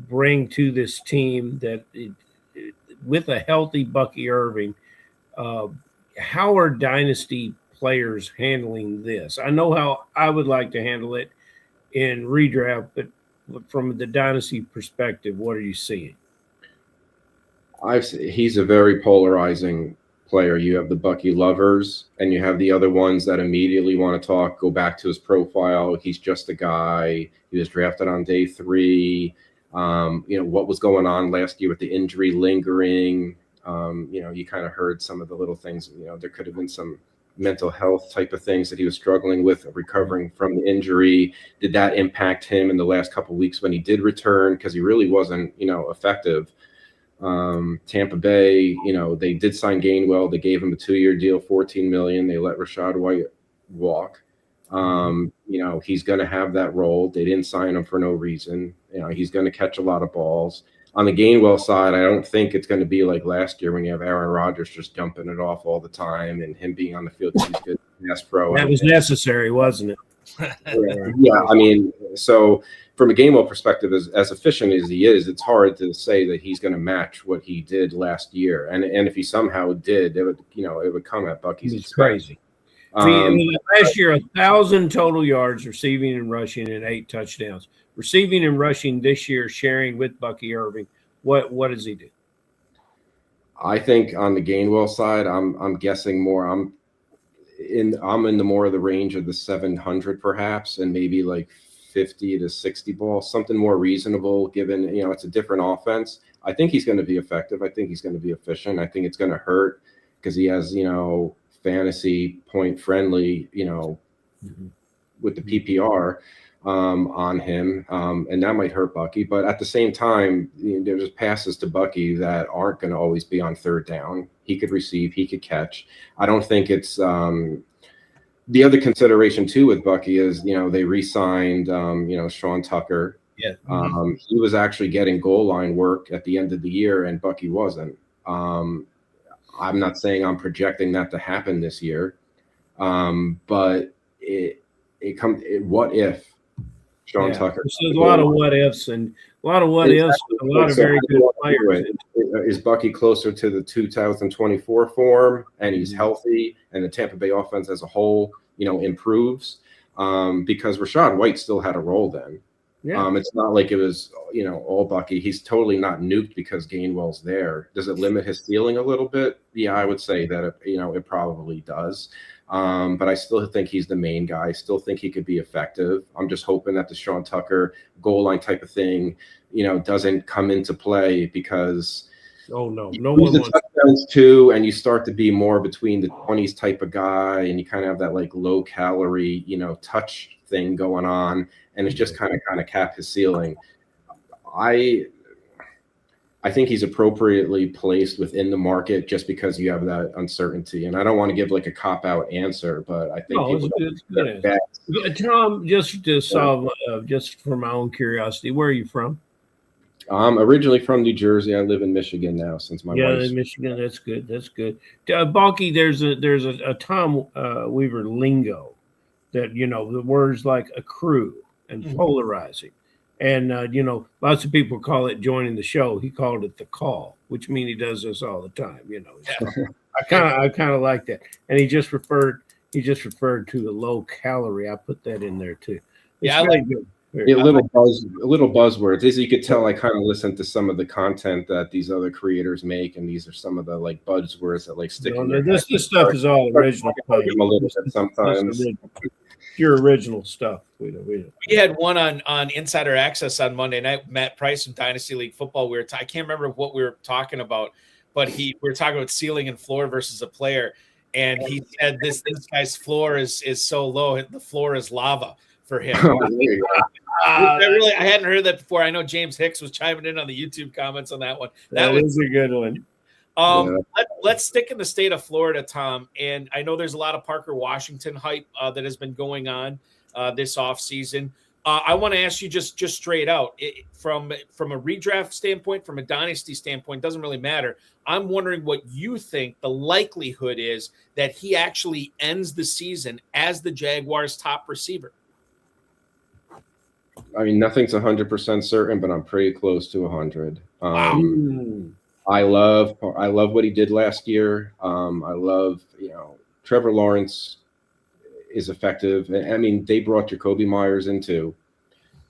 bring to this team that with a healthy Bucky Irving, how are Dynasty players handling this? I know how I would like to handle it in redraft, but from the Dynasty perspective, what are you seeing? He's a very polarizing player. You have the Bucky lovers, and you have the other ones that immediately want to go back to his profile. He's just a guy. He was drafted on day 3. What was going on last year with the injury lingering. You kind of heard some of the little things. There could have been some mental health type of things that he was struggling with, recovering from the injury. Did that impact him in the last couple of weeks when he did return? Because he really wasn't, effective. Tampa Bay, they did sign Gainwell. They gave him a 2-year deal, $14 million. They let Rachaad White walk. He's going to have that role. They didn't sign him for no reason. He's going to catch a lot of balls. On the Gainwell side, I don't think it's going to be like last year when you have Aaron Rodgers just dumping it off all the time and him being on the field. He's good pass pro. That was necessary, wasn't it? Yeah, I mean, so from a Gainwell perspective, as efficient as he is, it's hard to say that he's going to match what he did last year. And if he somehow did, it would come at Bucky's It's expense. crazy. Last year, 1,000 total yards receiving and rushing and 8 touchdowns. Receiving and rushing this year, sharing with Bucky Irving. What does he do? I think on the Gainwell side, I'm guessing more. I'm in the more of the range of the 700 perhaps, and maybe like 50 to 60 balls, something more reasonable given, it's a different offense. I think he's going to be effective. I think he's going to be efficient. I think it's going to hurt because he has, fantasy point friendly, with the PPR on him. And that might hurt Bucky. But at the same time, there's passes to Bucky that aren't going to always be on third down. He could receive, he could catch. I don't think it's the other consideration too with Bucky is, they re-signed, Sean Tucker. Yeah. He was actually getting goal line work at the end of the year and Bucky wasn't. I'm not saying I'm projecting that to happen this year. But what if Sean Tucker? There's a lot of what ifs and a lot of very good players. Is Bucky closer to the 2024 form and he's healthy and the Tampa Bay offense as a whole, improves? Because Rachaad White still had a role then. Yeah. It's not like it was, all Bucky. He's totally not nuked because Gainwell's there. Does it limit his ceiling a little bit? Yeah, I would say that, it probably does. But I still think he's the main guy. I still think he could be effective. I'm just hoping that the Sean Tucker goal line type of thing, doesn't come into play because no one wants touchdowns too, and you start to be more between the 20s type of guy, and you kind of have that like low calorie, touch thing going on, and it's just kind of cap his ceiling. I think he's appropriately placed within the market just because you have that uncertainty. And I don't want to give like a cop-out answer, but I think Tom, just to solve, just for my own curiosity, where are you from? I'm originally from New Jersey. I live in Michigan now since my wife's. In Michigan. That's good. That's good. Balky, there's a Tom Weaver lingo that, the words like accrue and polarizing. And, lots of people call it joining the show. He called it the call, which means he does this all the time. I kind of like that. And he just referred to the low calorie. I put that in there too. It's I like good. little buzzwords. As you could tell, I kind of listen to some of the content that these other creators make, and these are some of the like buzzwords that like stick. This stuff is all original. A little bit sometimes. Your original stuff. We had one on Insider Access on Monday night. Matt Price from Dynasty League Football. I can't remember what we were talking about, but we were talking about ceiling and floor versus a player, and he said this guy's floor is so low, the floor is lava for him. I hadn't heard that before. I know James Hicks was chiming in on the YouTube comments on that one. That was a good one. Let's stick in the state of Florida, Tom. And I know there's a lot of Parker Washington hype that has been going on this offseason. I want to ask you just straight out, from a redraft standpoint, from a dynasty standpoint, doesn't really matter. I'm wondering what you think the likelihood is that he actually ends the season as the Jaguars' top receiver. I mean, nothing's 100% certain, but I'm pretty close to 100. I love what he did last year. I love, Trevor Lawrence is effective. I mean, they brought Jacoby Myers in too.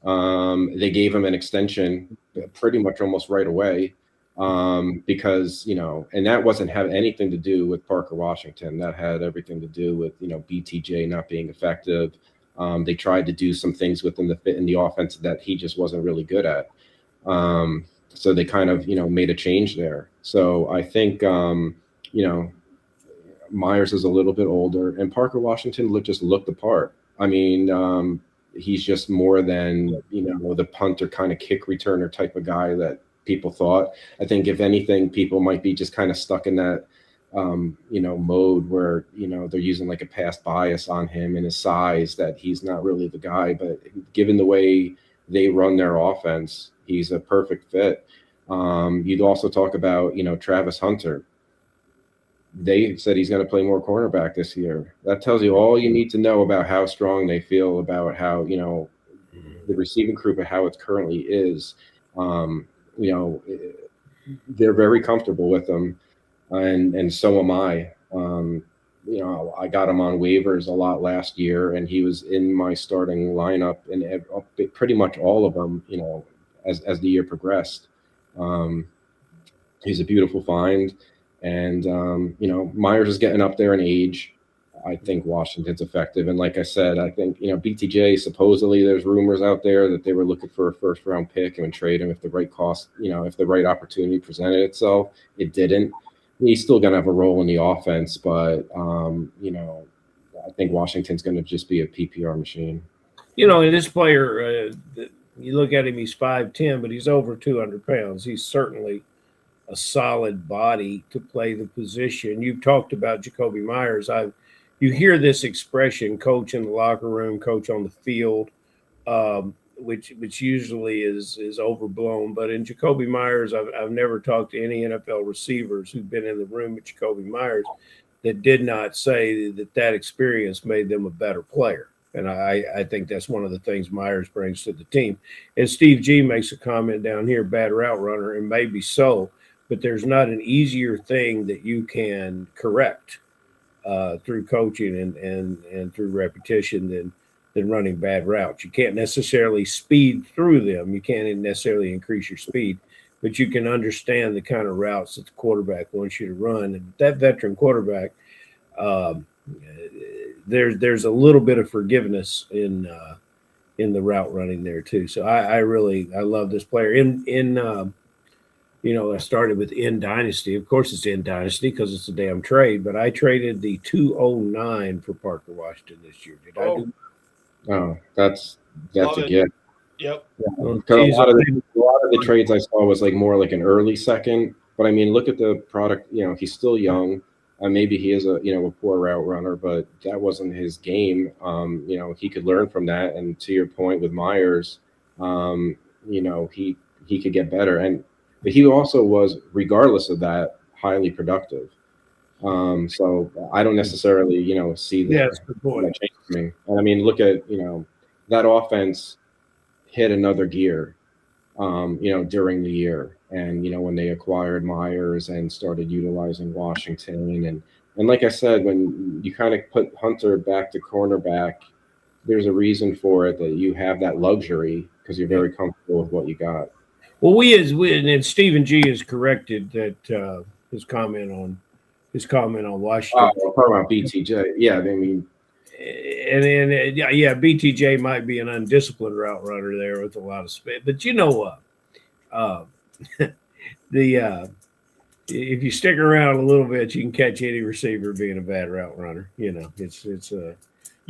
They gave him an extension pretty much almost right away because, and that wasn't have anything to do with Parker Washington. That had everything to do with, BTJ not being effective. They tried to do some things within the offense that he just wasn't really good at. So they kind of, made a change there. So I think, Myers is a little bit older, and Parker Washington just looked the part. I mean, he's just more than, the punter kind of kick returner type of guy that people thought. I think if anything, people might be just kind of stuck in that, mode where, they're using like a past bias on him and his size, that he's not really the guy. But given the way they run their offense, he's a perfect fit. You'd also talk about, Travis Hunter. They said he's going to play more cornerback this year. That tells you all you need to know about how strong they feel about how, the receiving group and how it currently is. They're very comfortable with them, and so am I. I got him on waivers a lot last year, and he was in my starting lineup in pretty much all of them, as the year progressed. He's a beautiful find. And, Myers is getting up there in age. I think Washington's effective. And like I said, I think, BTJ, supposedly there's rumors out there that they were looking for a first round pick and would trade him if the right cost, if the right opportunity presented itself. It didn't. He's still going to have a role in the offense, but, I think Washington's going to just be a PPR machine. And this player, you look at him, he's 5'10", but he's over 200 pounds. He's certainly a solid body to play the position. You've talked about Jacoby Myers. You hear this expression, coach in the locker room, coach on the field, which usually is overblown. But in Jacoby Myers, I've never talked to any NFL receivers who've been in the room with Jacoby Myers that did not say that experience made them a better player. And I think that's one of the things Myers brings to the team. And Steve G makes a comment down here, bad route runner, and maybe so, but there's not an easier thing that you can correct through coaching and through repetition than running bad routes. You can't necessarily speed through them. You can't necessarily increase your speed, but you can understand the kind of routes that the quarterback wants you to run. And that veteran quarterback, there's a little bit of forgiveness in the route running there too. So I love this player. I started with N Dynasty. Of course, it's N Dynasty because it's a damn trade. But I traded the 209 for Parker Washington this year. Did I do? Oh, that's a gift. Yep. Yeah. A lot of the trades I saw was more like an early second. But I mean, look at the product. He's still young. Maybe he is a poor route runner, but that wasn't his game. He could learn from that. And to your point with Myers, he could get better. But he also was, regardless of that, highly productive. So I don't necessarily, see that. Yeah, that's a good point. Change for me. And I mean, look at, that offense hit another gear, during the year. And, when they acquired Myers and started utilizing Washington. And like I said, when you kind of put Hunter back to cornerback, there's a reason for it that you have that luxury because you're very comfortable with what you got. Well, and Stephen G has corrected that his comment on Washington. Oh, talking about BTJ, yeah. I mean, and then BTJ might be an undisciplined route runner there with a lot of speed. But you know what? If you stick around a little bit, you can catch any receiver being a bad route runner.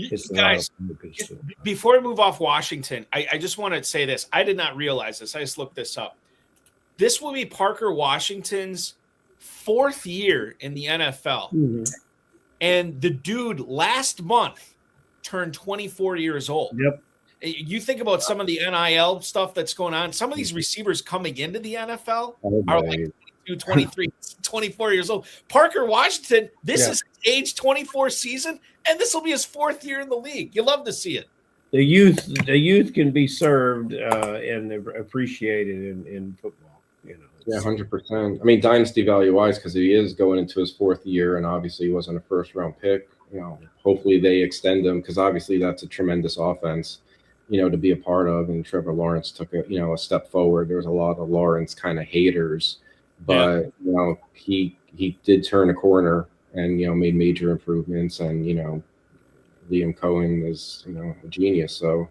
It's guys, before we move off Washington, I just want to say this. I did not realize this. I just looked this up. This will be Parker Washington's 4th year in the NFL. Mm-hmm. And the dude last month turned 24 years old. Yep. You think about some of the NIL stuff that's going on. Some of these receivers coming into the NFL are like 22, 23, 24 years old. Parker Washington, this is age 24 season, and this will be his 4th year in the league. You love to see it. The youth can be served and appreciated in football. Yeah, 100%. I mean, dynasty value wise, because he is going into his 4th year, and obviously he wasn't a first round pick. Hopefully they extend him because obviously that's a tremendous offense, to be a part of. And Trevor Lawrence took a step forward. There's a lot of Lawrence kind of haters, but he did turn a corner and made major improvements. And Liam Cohen is a genius. So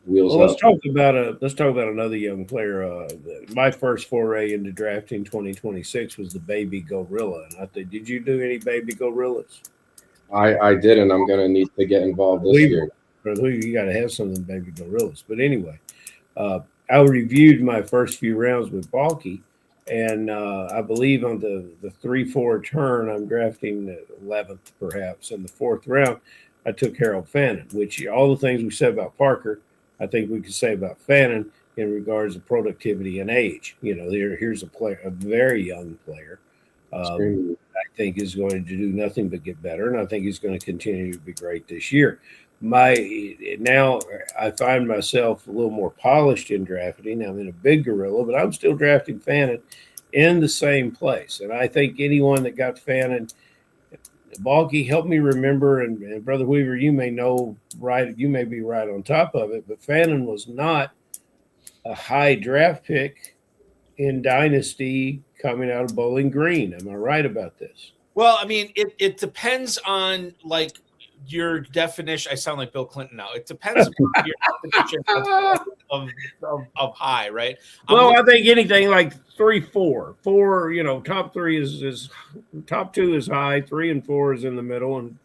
wheels up. Let's talk about another young player. My first foray into drafting 2026 was the Baby Gorilla. And I think, did you do any Baby Gorillas? I did, and I'm going to need to get involved this year. You got to have some of them Baby Gorillas. But anyway, I reviewed my first few rounds with Balky, and I believe on the 3-4 turn, I'm drafting the 11th perhaps. In the 4th round, I took Harold Fannin, which all the things we said about Parker, I think we could say about Fannin. in regards to productivity and age. Here's a player, a very young player. I think is going to do nothing but get better, and I think he's going to continue to be great this year. Now I find myself a little more polished in drafting. I'm in a Big Gorilla, but I'm still drafting Fannin in the same place. And I think anyone that got Fannin, Balky, help me remember, and Brother Weaver, you may know right, you may be right on top of it, but Fannin was not a high draft pick in Dynasty coming out of Bowling Green. Am I right about this? Well, I mean, it depends on like your definition. I sound like Bill Clinton now. It depends on your definition of high, right? Well, I think anything like 3, 4, top 3 is top 2 is high, 3 and 4 is in the middle, and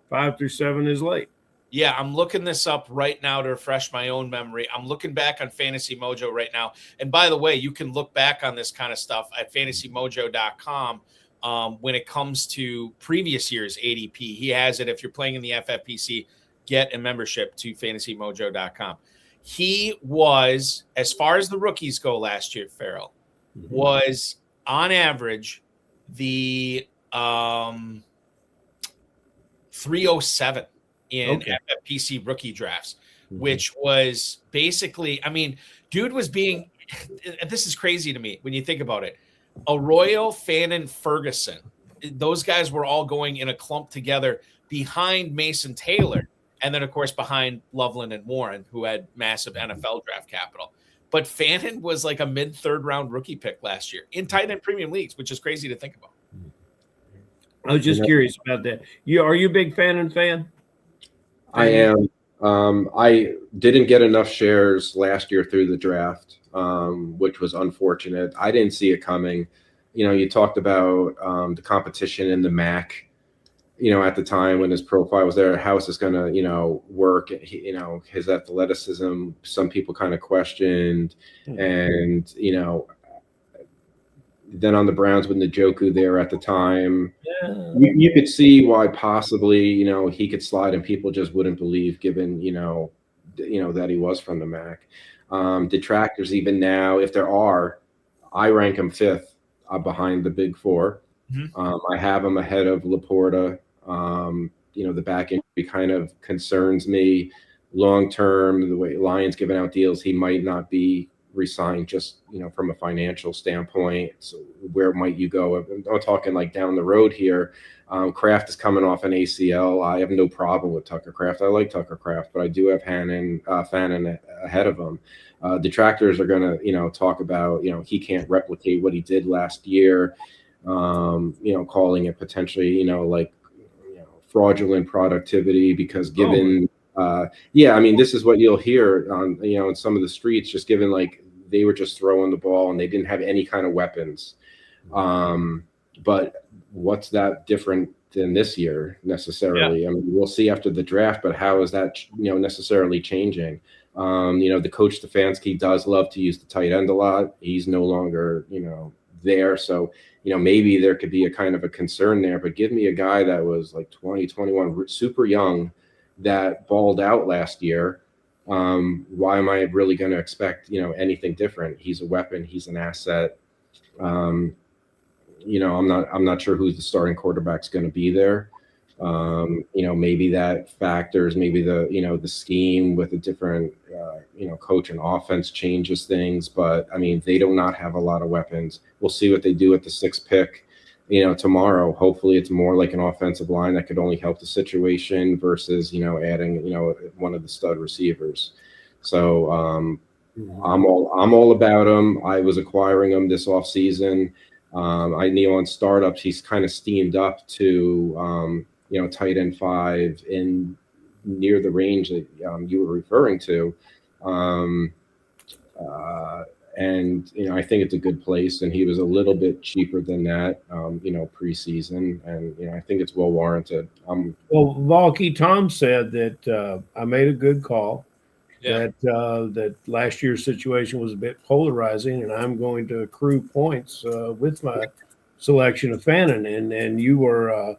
5 through 7 is late. Yeah, I'm looking this up right now to refresh my own memory. I'm looking back on Fantasy Mojo right now. And by the way, you can look back on this kind of stuff at fantasymojo.com when it comes to previous year's ADP. He has it. If you're playing in the FFPC, get a membership to fantasymojo.com. He was, as far as the rookies go last year, Ferrell, was on average the 307. In FFPC rookie drafts, which was basically, I mean, dude was being, this is crazy to me when you think about it. Arroyo, Fannin, Ferguson, those guys were all going in a clump together behind Mason Taylor. And then, of course, behind Loveland and Warren, who had massive NFL draft capital. But Fannin was like a mid-third round rookie pick last year in tight end premium leagues, which is crazy to think about. I was just curious about that. Are you a big Fannin fan? I am. I didn't get enough shares last year through the draft, which was unfortunate. I didn't see it coming. You talked about the competition in the MAC, at the time when his profile was there, how is this going to, work? His athleticism, some people kind of questioned. And, then on the Browns with Njoku there at the time, you could see why possibly, he could slide and people just wouldn't believe given, that he was from the MAC. Detractors even now, if there are, I rank him 5th behind the big 4. I have him ahead of Laporta. The back injury kind of concerns me long-term, the way Lions giving out deals, he might not be re-signed just, from a financial standpoint. So where might you go? I'm talking like down the road here. Kraft is coming off an ACL. I have no problem with Tucker Kraft. I like Tucker Kraft, but I do have Fannin ahead of him. Detractors are going to, talk about, he can't replicate what he did last year, calling it potentially, fraudulent productivity because given this is what you'll hear on, in some of the streets, just given like they were just throwing the ball and they didn't have any kind of weapons. But what's that different than this year necessarily? I mean, we'll see after the draft, but how is that, necessarily changing? The coach Stefanski does love to use the tight end a lot. He's no longer, there. So, maybe there could be a kind of a concern there, but give me a guy that was like 20, 21, super young, that balled out last year. Why am I really going to expect, anything different? He's a weapon. He's an asset. I'm not sure who the starting quarterback's going to be there. Maybe that factors, maybe the scheme with a different, coach and offense changes things, but I mean, they do not have a lot of weapons. We'll see what they do at the 6th pick. Tomorrow, hopefully it's more like an offensive line that could only help the situation versus, adding, one of the stud receivers. So I'm all about him. I was acquiring him this offseason. I knew on startups, he's kind of steamed up to, tight end 5 in near the range that you were referring to. And, I think it's a good place, and he was a little bit cheaper than that, preseason. And, I think it's well warranted. Well, Valky, Tom said that I made a good call, that last year's situation was a bit polarizing, and I'm going to accrue points with my selection of Fannin. And you were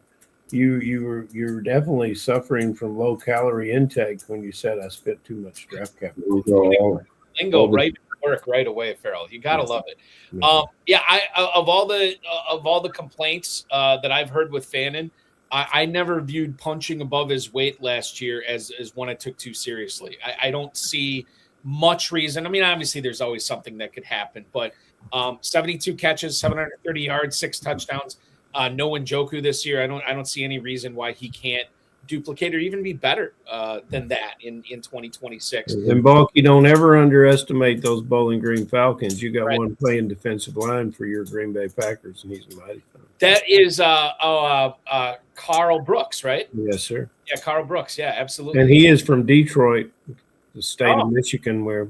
you're definitely suffering from low calorie intake when you said I spent too much draft capital. Bingo, right work right away, Ferrell. You gotta love it. Of all the complaints that I've heard with Fannin, I never viewed punching above his weight last year as one I took too seriously. I don't see much reason. I mean, obviously there's always something that could happen, but 72 catches, 730 yards, 6 touchdowns. No Njoku this year. I don't see any reason why he can't duplicate or even be better than that in 2026. And Balky, don't ever underestimate those Bowling Green Falcons. You got one playing defensive line for your Green Bay Packers, and he's a mighty fan. That is Carl Brooks, right? Yes, sir. Yeah, Carl Brooks. Yeah, absolutely. And he is from Detroit, the state of Michigan, where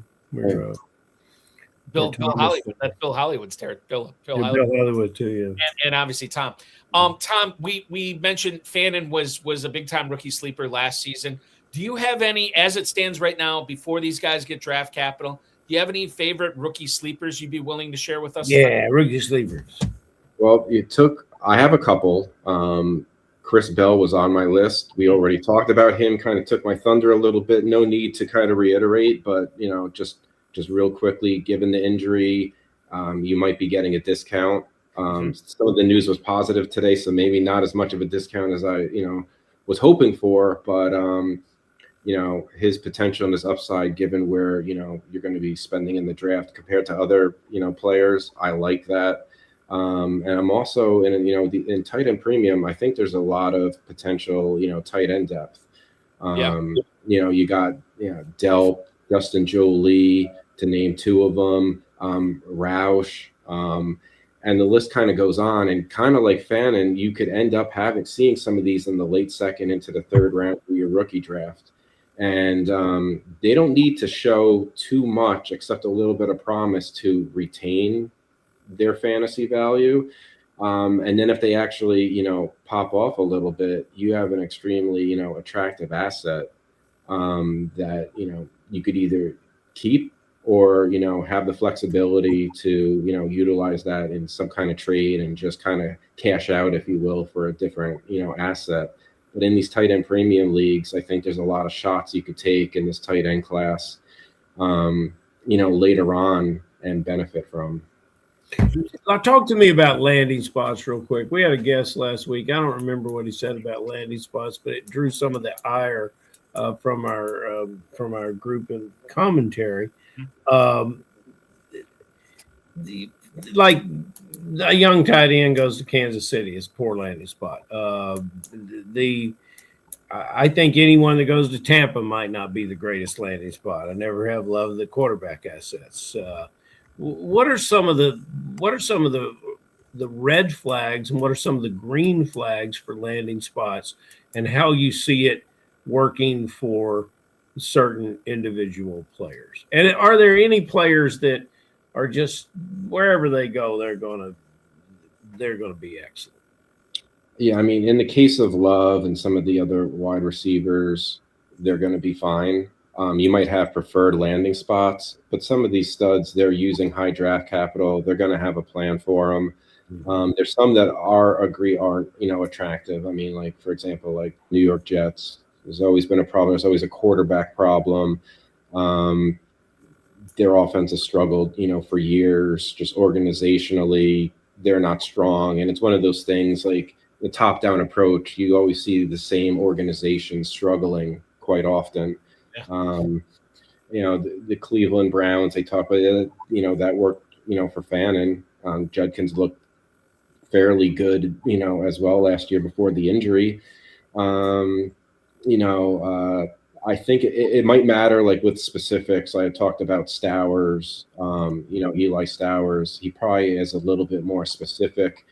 Bill Hollywood. That's Bill Hollywood's territory. Bill Hollywood too, yeah. And obviously Tom. Tom, we mentioned Fannin was a big time rookie sleeper last season. Do you have any, as it stands right now, before these guys get draft capital? Do you have any favorite rookie sleepers you'd be willing to share with us? Yeah, rookie sleepers. Well, I have a couple. Chris Bell was on my list. We already talked about him, kind of took my thunder a little bit. No need to kind of reiterate, but just real quickly, given the injury, you might be getting a discount. Some of the news was positive today, so maybe not as much of a discount as I, was hoping for, but his potential and his upside, given where, you're going to be spending in the draft compared to other, players, I like that. And I'm also in tight end premium, I think there's a lot of potential, tight end depth. You got, Delp, Justin Jolie, to name 2 of them, Roush, and the list kind of goes on. And kind of like Fannin, you could end up seeing some of these in the late second into the 3rd round for your rookie draft. And they don't need to show too much except a little bit of promise to retain their fantasy value. And then if they actually, pop off a little bit, you have an extremely, attractive asset that, you could either keep or, have the flexibility to, utilize that in some kind of trade and just kind of cash out, if you will, for a different, asset. But in these tight end premium leagues, I think there's a lot of shots you could take in this tight end class, later on and benefit from. Talk to me about landing spots real quick. We had a guest last week. I don't remember what he said about landing spots, but it drew some of the ire from our group in commentary. Like a young tight end goes to Kansas City, it's a poor landing spot. I think anyone that goes to Tampa might not be the greatest landing spot. I never have loved the quarterback assets. What are some of the red flags and what are some of the green flags for landing spots and how you see it working for certain individual players? And are there any players that are just wherever they go, they're going to be excellent? Yeah, I mean, in the case of Love and some of the other wide receivers, they're going to be fine. You might have preferred landing spots, but some of these studs, they're using high draft capital. They're going to have a plan for them. There's some that aren't, attractive. I mean, like, for example, like New York Jets, there's always been a problem. There's always a quarterback problem. Their offense has struggled, for years, just organizationally, they're not strong. And it's one of those things like the top-down approach. You always see the same organization struggling quite often. The Cleveland Browns, they talk about it, that worked, for Fannin. Judkins looked fairly good, as well last year before the injury. I think it might matter, like with specifics. I talked about Stowers, Eli Stowers. He probably is a little bit more specific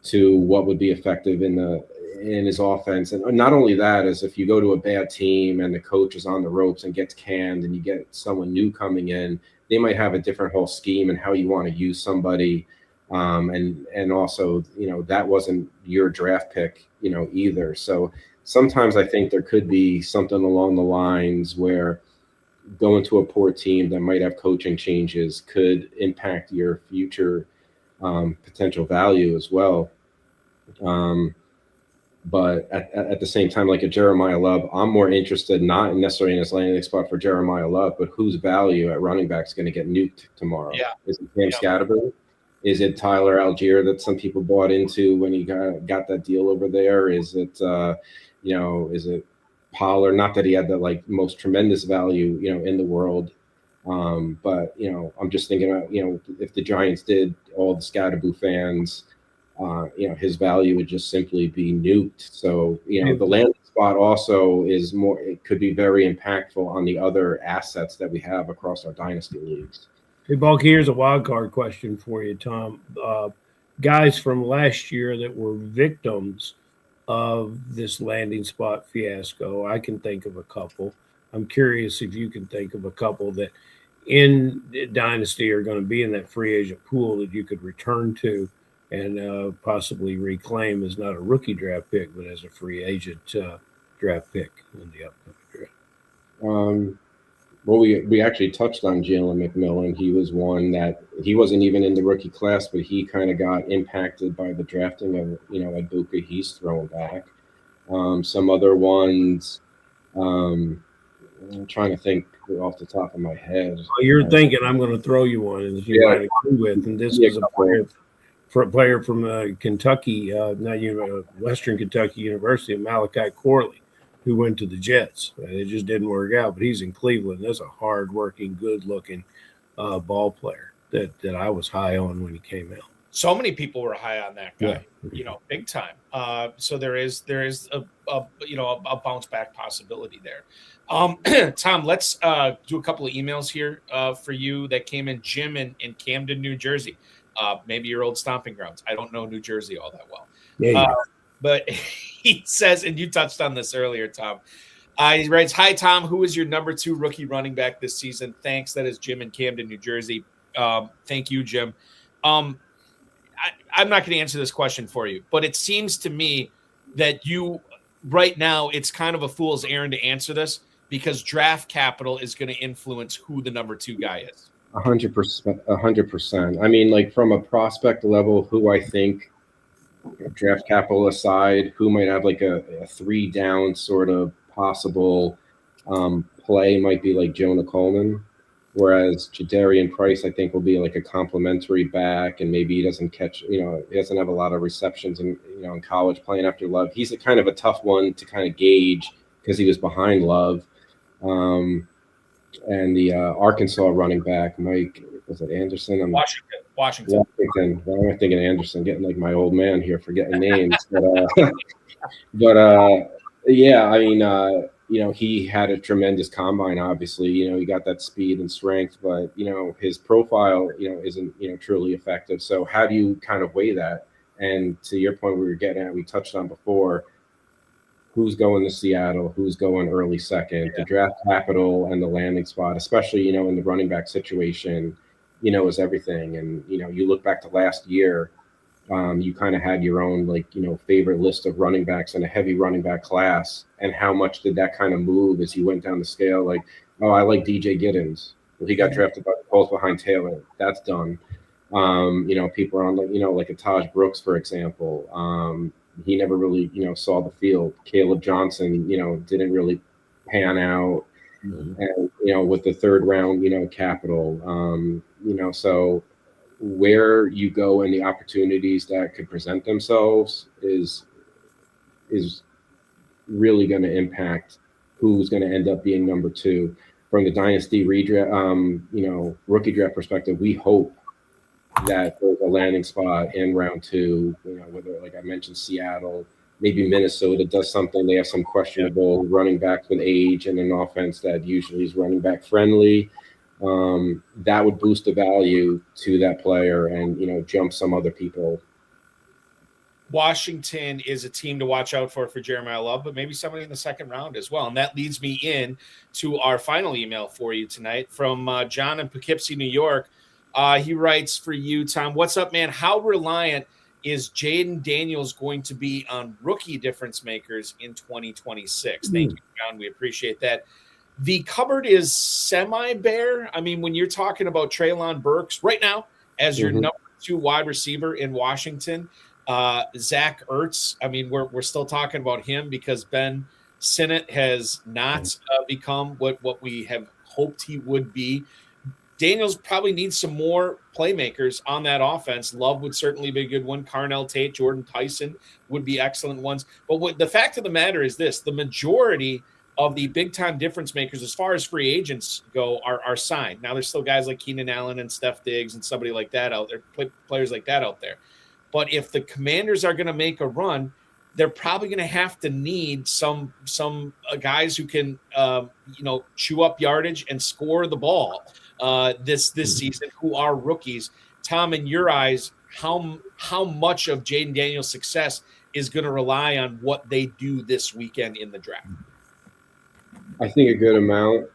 to what would be effective in his offense. And not only that, is if you go to a bad team and the coach is on the ropes and gets canned and you get someone new coming in, they might have a different whole scheme and how you want to use somebody. And also, that wasn't your draft pick, either. So sometimes I think there could be something along the lines where going to a poor team that might have coaching changes could impact your future potential value as well. But at the same time, like a Jeremiah Love, I'm more interested not necessarily in his landing spot for Jeremiah Love, but whose value at running back is going to get nuked tomorrow. Yeah. Is it Cam Scatterby? Is it Tyler Algier that some people bought into when he got that deal over there? Is it, is it Pollard? Not that he had the like most tremendous value, in the world. But, I'm just thinking about, if the Giants did, all the Scatterboo fans, his value would just simply be nuked. So, the landing spot also is more, it could be very impactful on the other assets that we have across our dynasty leagues. Hey, Bulk, here's a wild card question for you, Tom. Guys from last year that were victims of this landing spot fiasco, I can think of a couple. I'm curious if you can think of a couple that in Dynasty are going to be in that free agent pool that you could return to and possibly reclaim as not a rookie draft pick, but as a free agent draft pick in the upcoming draft. Well, we actually touched on Jalen McMillan. He was one that he wasn't even in the rookie class, but he kind of got impacted by the drafting of, Ibuka. He's thrown back. Some other ones, I'm trying to think off the top of my head. Well, you're thinking I'm going to throw you one that you might agree with, and this is a player from Kentucky, Western Kentucky University, Malachi Corley, who went to the Jets. It just didn't work out, but he's in Cleveland. That's a hard-working, good-looking ball player that I was high on when he came out. So many people were high on that guy, big time. So there is a bounce back possibility there. Tom, let's do a couple of emails here for you that came in. Jim in Camden, New Jersey. Maybe your old stomping grounds. I don't know New Jersey all that well. Yeah. But he says, and you touched on this earlier, Tom. He writes, "Hi, Tom. Who is your number 2 rookie running back this season? Thanks." That is Jim in Camden, New Jersey. Thank you, Jim. I'm not going to answer this question for you, but it seems to me that right now, it's kind of a fool's errand to answer this because draft capital is going to influence who the number 2 guy is. 100%. I mean, like from a prospect level, who I think, draft capital aside, who might have like a 3-down sort of possible play might be like Jonah Coleman, whereas Jadarian Price I think will be like a complimentary back, and maybe he doesn't catch, he doesn't have a lot of receptions in college playing after Love. He's a kind of a tough one to kind of gauge because he was behind Love. And the Arkansas running back, Mike, was it Anderson? Washington. Why am I thinking Anderson? Getting like my old man here, forgetting names. Yeah, I mean, he had a tremendous combine. Obviously, he got that speed and strength, but his profile, isn't truly effective. So how do you kind of weigh that? And to your point, we touched on before. Who's going to Seattle? Who's going early second? The draft capital and the landing spot, especially in the running back situation, is everything. And you look back to last year, you kind of had your own favorite list of running backs and a heavy running back class. And how much did that kind of move as you went down the scale? Like, oh, I like DJ Giddens. Well, he got drafted by the Colts behind Taylor. That's done. People are on like a Taj Brooks, for example. He never really, saw the field. Caleb Johnson, didn't really pan out. Mm-hmm. And, with the 3rd round, capital, so where you go and the opportunities that could present themselves is really going to impact who's going to end up being number 2. From the dynasty redraft, rookie draft perspective, we hope that there's a landing spot in round 2, whether, like I mentioned, Seattle, maybe Minnesota does something. They have some questionable running backs with age and an offense that usually is running back friendly. That would boost the value to that player and, jump some other people. Washington is a team to watch out for Jeremiah Love, but maybe somebody in the 2nd round as well. And that leads me in to our final email for you tonight from John in Poughkeepsie, New York. He writes for you, Tom. What's up, man? How reliant is Jaden Daniels going to be on rookie difference makers in 2026? Thank you, John. We appreciate that. The cupboard is semi-bare. I mean, when you're talking about Treylon Burks right now as your number 2 wide receiver in Washington, Zach Ertz, I mean, we're still talking about him because Ben Sinnott has not become what we have hoped he would be. Daniels probably needs some more playmakers on that offense. Love would certainly be a good one. Carnell Tate, Jordan Tyson would be excellent ones. But the fact of the matter is this: the majority of the big-time difference makers, as far as free agents go, are signed. Now, there's still guys like Keenan Allen and Steph Diggs and somebody like that out there, players like that out there. But if the Commanders are going to make a run, they're probably going to have to need some guys who can, chew up yardage and score the ball this season, who are rookies. Tom, in your eyes, how much of Jaden Daniels' success is going to rely on what they do this weekend in the draft? I think a good amount.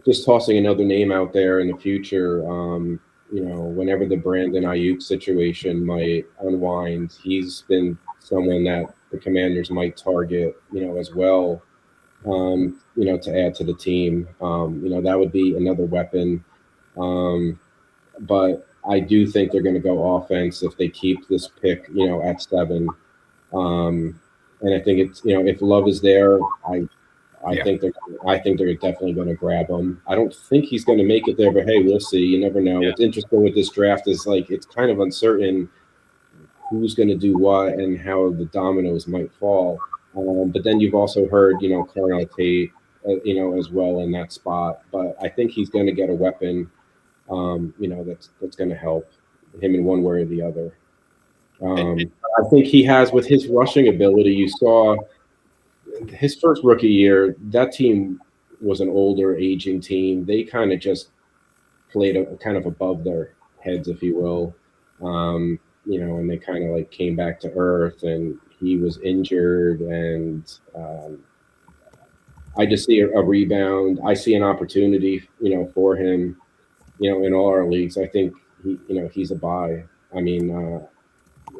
Just tossing another name out there in the future. Whenever the Brandon Ayuk situation might unwind, he's been someone that the Commanders might target, as well, to add to the team. That would be another weapon. But I do think they're going to go offense if they keep this pick, at 7. And I think it's, if Love is there, I think they're definitely going to grab him. I don't think he's going to make it there, but hey, we'll see. You never know. Yeah. What's interesting with this draft is it's kind of uncertain who's going to do what and how the dominoes might fall. But then you've also heard, Carnell Tate, as well in that spot. But I think he's going to get a weapon, that's going to help him in one way or the other. I think he has, with his rushing ability, you saw his first rookie year, that team was an older, aging team. They kind of just played kind of above their heads, if you will. And they kind of came back to earth, and he was injured, and I just see a rebound. I see an opportunity, for him, in all our leagues. I think he's a buy. I mean,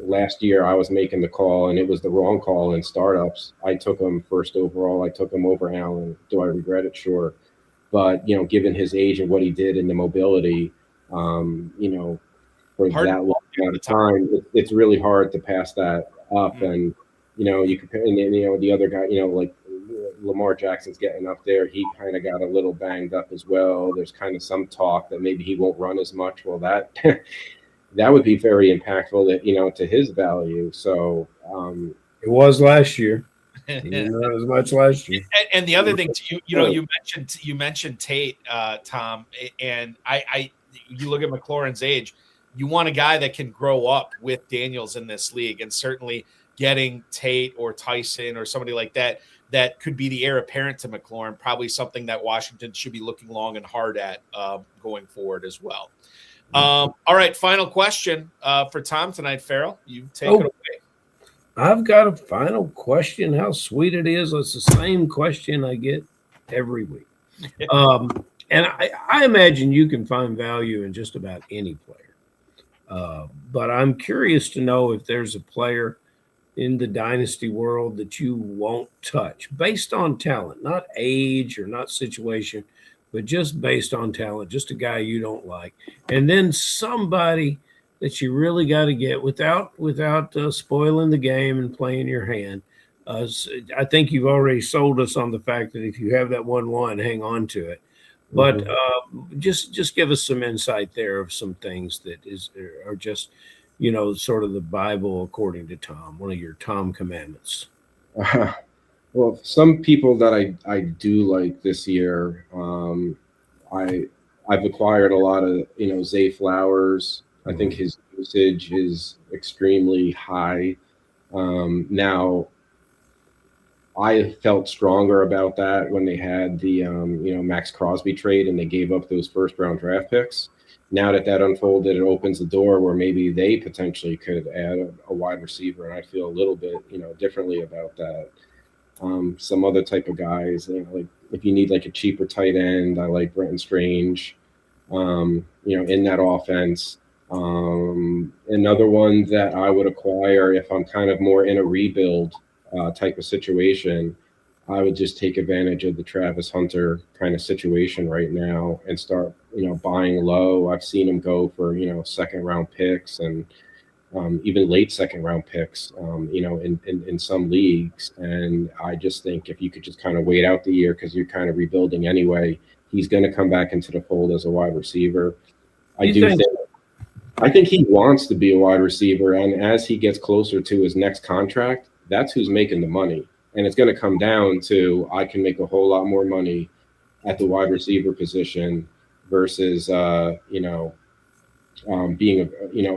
last year I was making the call, and it was the wrong call in startups. I took him first overall. I took him over Allen. Do I regret it? Sure. But, given his age and what he did in the mobility, for that long amount of time, it's really hard to pass that up. Mm-hmm. And, you compare, and the other guy, like Lamar Jackson's getting up there. He kind of got a little banged up as well. There's kind of some talk that maybe he won't run as much. Well, that that would be very impactful, to his value. So it was last year. Not as much last year. And the other thing, you mentioned Tate, Tom, and you look at McLaurin's age. You want a guy that can grow up with Daniels in this league, and certainly getting Tate or Tyson or somebody like that could be the heir apparent to McLaurin. Probably something that Washington should be looking long and hard at going forward as well. All right, final question for Tom tonight, Ferrell. You take it away. I've got a final question. How sweet it is. It's the same question I get every week. And I imagine you can find value in just about any player. But I'm curious to know if there's a player in the dynasty world that you won't touch based on talent, not age or not situation, but just based on talent, just a guy you don't like. And then somebody that you really got to get without spoiling the game and playing your hand. I think you've already sold us on the fact that if you have that 1-1, hang on to it. But just give us some insight there of some things that are just, sort of the Bible according to Tom, one of your Tom commandments. Well, some people that I do like this year, I've acquired a lot of, Zay Flowers. I think his usage is extremely high. Now, I felt stronger about that when they had the, Max Crosby trade and they gave up those first-round draft picks. Now that unfolded, it opens the door where maybe they potentially could add a wide receiver, and I feel a little bit, differently about that. Some other type of guys, like if you need a cheaper tight end, I like Brenton Strange, in that offense. Another one that I would acquire if I'm kind of more in a rebuild type of situation, I would just take advantage of the Travis Hunter kind of situation right now and start, buying low. I've seen him go for, second round picks, and even late second round picks, in some leagues. And I just think if you could just kind of wait out the year, because you're kind of rebuilding anyway, he's going to come back into the fold as a wide receiver. I think he wants to be a wide receiver. And as he gets closer to his next contract, that's who's making the money. And it's going to come down to, I can make a whole lot more money at the wide receiver position versus, being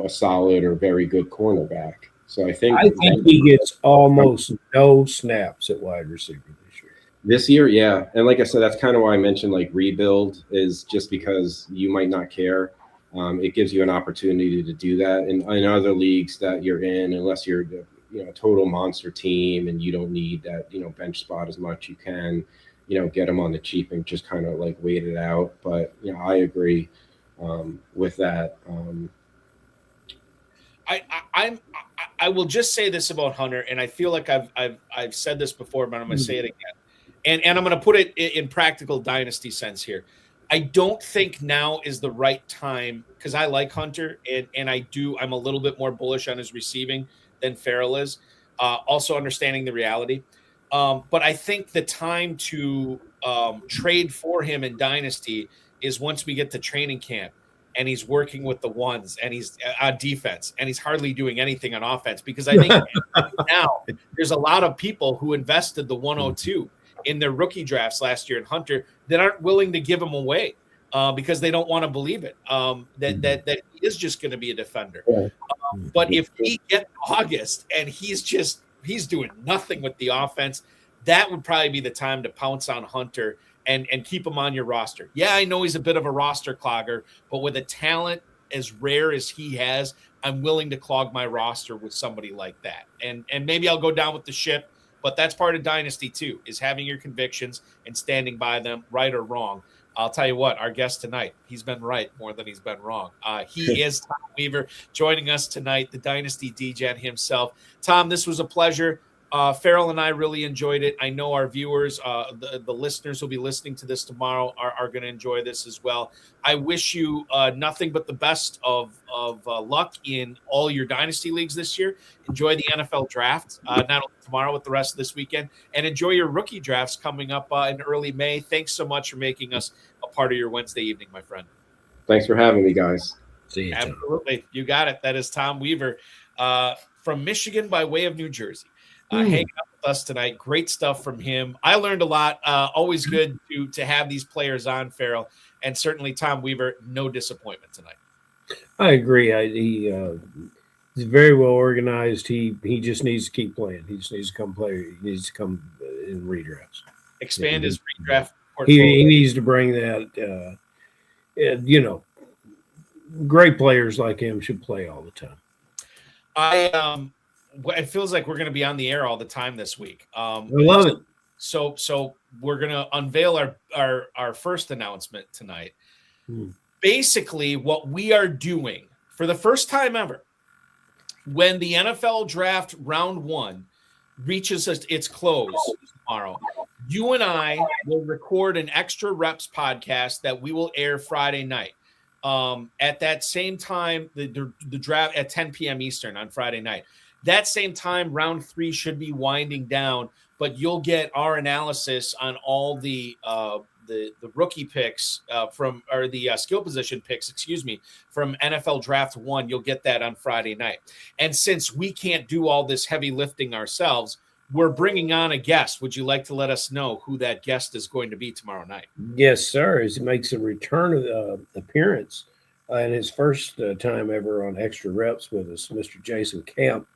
a solid or very good cornerback. So I think he gets almost no snaps at wide receiver this year. This year, yeah. And like I said, that's kind of why I mentioned like rebuild, is just because you might not care. It gives you an opportunity to do that. And in other leagues that you're in, unless you're a total monster team and you don't need that bench spot as much, you can get them on the cheap and just kind of like wait it out. But I agree with that. I will just say this about Hunter, and I feel like I've said this before, but I'm going to say it again, and I'm going to put it in practical dynasty sense here. I don't think now is the right time, because I like Hunter, and I'm a little bit more bullish on his receiving than Ferrell is. Also understanding the reality, but I think the time to trade for him in dynasty is once we get to training camp and he's working with the ones and he's on defense and he's hardly doing anything on offense, because I think now there's a lot of people who invested the 102 in their rookie drafts last year in Hunter that aren't willing to give him away because they don't want to believe it, that he is just going to be a defender. But if we get August and he's doing nothing with the offense, that would probably be the time to pounce on Hunter and keep him on your roster. Yeah, I know he's a bit of a roster clogger, but with a talent as rare as he has, I'm willing to clog my roster with somebody like that. And maybe I'll go down with the ship, but that's part of dynasty too, is having your convictions and standing by them, right or wrong. I'll tell you what, our guest tonight, he's been right more than he's been wrong. He is Tom Weaver joining us tonight, the Dynasty DJ himself. Tom, this was a pleasure. Ferrell and I really enjoyed it. I know our viewers, the listeners who will be listening to this tomorrow are going to enjoy this as well. I wish you nothing but the best of luck in all your dynasty leagues this year. Enjoy the NFL draft, not only tomorrow, but the rest of this weekend. And enjoy your rookie drafts coming up in early May. Thanks so much for making us a part of your Wednesday evening, my friend. Thanks for having me, guys. See you. Absolutely. Tom. You got it. That is Tom Weaver from Michigan by way of New Jersey. Hanging out with us tonight. Great stuff from him. I learned a lot. Always good to have these players on, Ferrell. And certainly Tom Weaver, no disappointment tonight. I agree. He's very well organized. He just needs to keep playing. He just needs to come play. He needs to come in redrafts. Expand his redraft portfolio. He needs to bring that, great players like him should play all the time. It feels like we're going to be on the air all the time this week. I love it. So we're going to unveil our first announcement tonight. Basically, what we are doing for the first time ever, when the NFL draft round 1 reaches its close tomorrow, you and I will record an extra reps podcast that we will air Friday night. At that same time, the draft at 10 p.m. Eastern on Friday night. That same time, round 3 should be winding down, but you'll get our analysis on all the rookie picks the skill position picks, from NFL Draft 1. You'll get that on Friday night. And since we can't do all this heavy lifting ourselves, we're bringing on a guest. Would you like to let us know who that guest is going to be tomorrow night? Yes, sir. He makes a return appearance and his first time ever on Extra Reps with us, Mr. Jason Camp.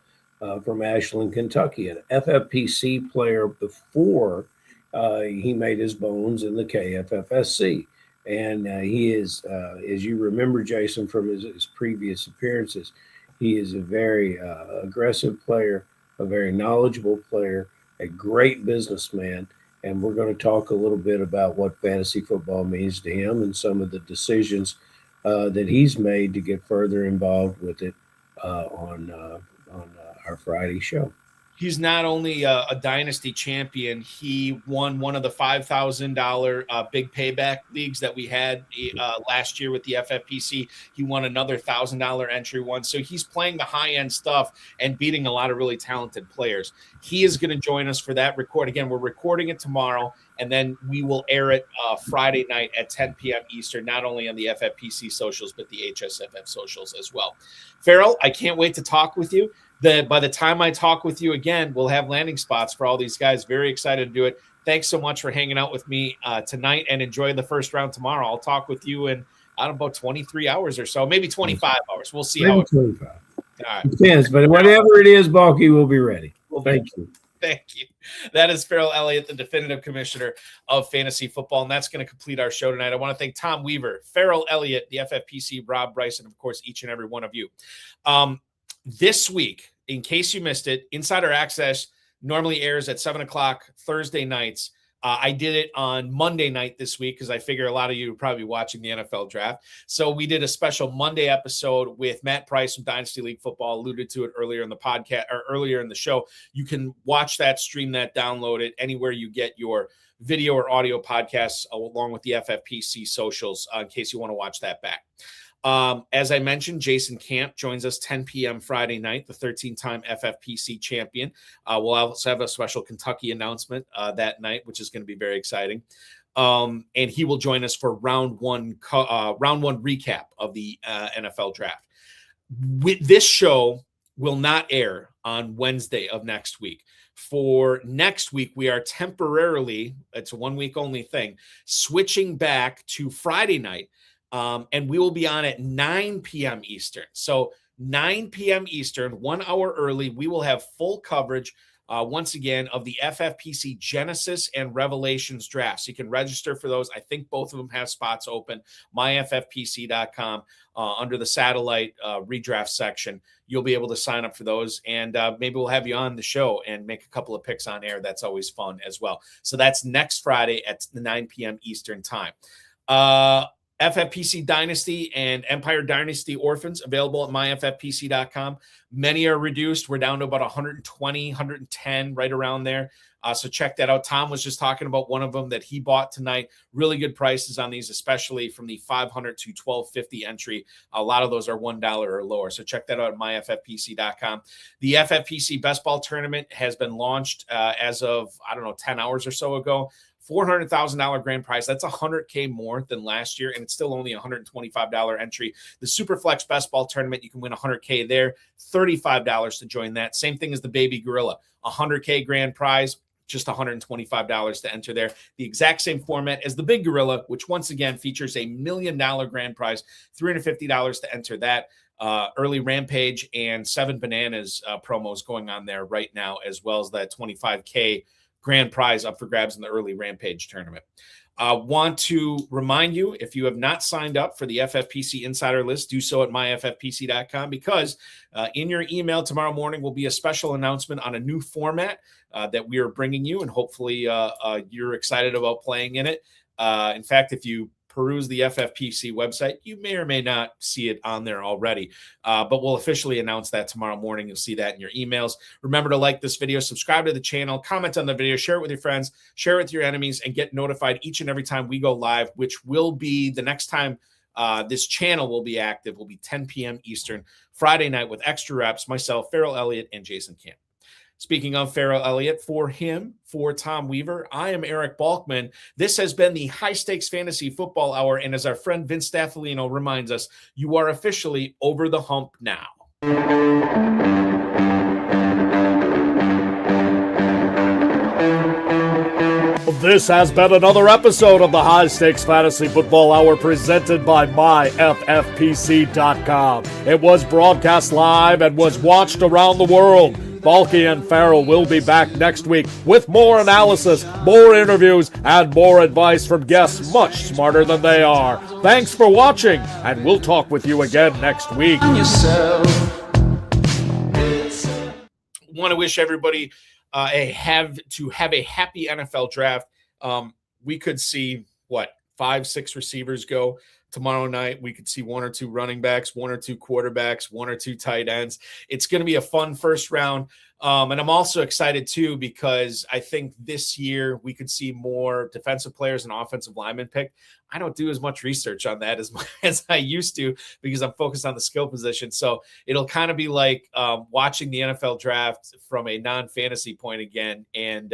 From Ashland, Kentucky, an FFPC player before he made his bones in the KFFSC. And he is, as you remember, Jason, from his previous appearances, he is a very aggressive player, a very knowledgeable player, a great businessman. And we're going to talk a little bit about what fantasy football means to him and some of the decisions that he's made to get further involved with it on our Friday show. He's not only a dynasty champion, he won one of the $5,000 big payback leagues that we had last year with the FFPC. He won another $1,000 entry one. So he's playing the high-end stuff and beating a lot of really talented players. He is going to join us for that record. Again, we're recording it tomorrow, and then we will air it Friday night at 10 p.m. Eastern, not only on the FFPC socials, but the HSFF socials as well. Ferrell, I can't wait to talk with you. By the time I talk with you again, we'll have landing spots for all these guys. Very excited to do it. Thanks so much for hanging out with me tonight, and enjoy the first round tomorrow. I'll talk with you in, I don't know, about 23 hours or so, maybe 25 hours. We'll see how it goes. All right. Depends, but whatever it is, Balky, we'll be ready. Thank you. Thank you. That is Ferrell Elliott, the definitive commissioner of fantasy football, and that's going to complete our show tonight. I want to thank Tom Weaver, Ferrell Elliott, the FFPC, Rob Bryce, and, of course, each and every one of you. This week, in case you missed it, Insider Access normally airs at 7 o'clock Thursday nights. I did it on Monday night this week because I figure a lot of you are probably watching the NFL draft. So we did a special Monday episode with Matt Price from Dynasty League Football. Alluded to it earlier in the podcast or earlier in the show. You can watch that, stream that, download it anywhere you get your video or audio podcasts, along with the FFPC socials, in case you want to watch that back. As I mentioned, Jason Camp joins us 10 p.m. Friday night, the 13-time FFPC champion. We'll also have a special Kentucky announcement that night, which is going to be very exciting. And he will join us for round one recap of the NFL draft. This show will not air on Wednesday of next week. For next week, we are temporarily, it's a 1 week only thing, switching back to Friday night. And we will be on at 9 p.m. Eastern. So 9 p.m. Eastern, 1 hour early, we will have full coverage once again of the FFPC Genesis and Revelations drafts. You can register for those. I think both of them have spots open. myffpc.com under the satellite redraft section. You'll be able to sign up for those, and maybe we'll have you on the show and make a couple of picks on air. That's always fun as well. So that's next Friday at 9 p.m. Eastern time. FFPC Dynasty and Empire Dynasty Orphans available at myffpc.com. Many are reduced. We're down to about 120, 110, right around there. So check that out. Tom was just talking about one of them that he bought tonight. Really good prices on these, especially from the 500 to 1250 entry. A lot of those are $1 or lower. So check that out at myffpc.com. The FFPC Best Ball Tournament has been launched as of, 10 hours or so ago. $400,000 grand prize. That's $100K more than last year, and it's still only a $125 entry. The Superflex Best Ball Tournament, you can win $100K there, $35 to join that. Same thing as the Baby Gorilla, $100K grand prize, just $125 to enter there. The exact same format as the Big Gorilla, which once again features $1 million grand prize, $350 to enter that. Early Rampage and 7 Bananas promos going on there right now, as well as that $25K grand prize up for grabs in the early Rampage tournament. Want to remind you, if you have not signed up for the FFPC Insider List, do so at myffpc.com, because in your email tomorrow morning will be a special announcement on a new format that we are bringing you, and hopefully you're excited about playing in it. In fact, if you peruse the FFPC website, you may or may not see it on there already, but we'll officially announce that tomorrow morning. You'll see that in your emails. Remember to like this video, subscribe to the channel, comment on the video, share it with your friends, share it with your enemies, and get notified each and every time we go live, which will be the next time this channel will be active, will be 10 p.m. Eastern, Friday night, with extra reps, myself, Ferrell Elliott, and Jason Camp. Speaking of Ferrell Elliott, for Tom Weaver, I am Eric Balkman. This has been the High Stakes Fantasy Football Hour, and as our friend Vince Staffolino reminds us, you are officially over the hump now. This has been another episode of the High Stakes Fantasy Football Hour presented by myffpc.com. It was broadcast live and was watched around the world. Balky and Ferrell will be back next week with more analysis, more interviews, and more advice from guests much smarter than they are. Thanks for watching, and we'll talk with you again next week. Want to wish everybody have a happy NFL draft. We could see 5-6 receivers go. tomorrow night we could see 1 or 2 running backs, 1 or 2 quarterbacks, 1 or 2 tight ends. It's going to be a fun first round. And I'm also excited too, because I think this year we could see more defensive players and offensive linemen picked. I don't do as much research on that as I used to, because I'm focused on the skill position. So it'll kind of be like watching the NFL draft from a non-fantasy point again, and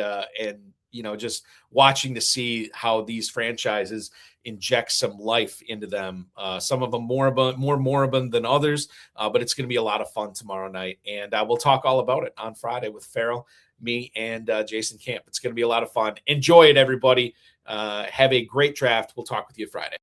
just watching to see how these franchises inject some life into them. Some of them more moribund than others, but it's going to be a lot of fun tomorrow night. And we'll talk all about it on Friday with Ferrell, me, and Jason Camp. It's going to be a lot of fun. Enjoy it, everybody. Have a great draft. We'll talk with you Friday.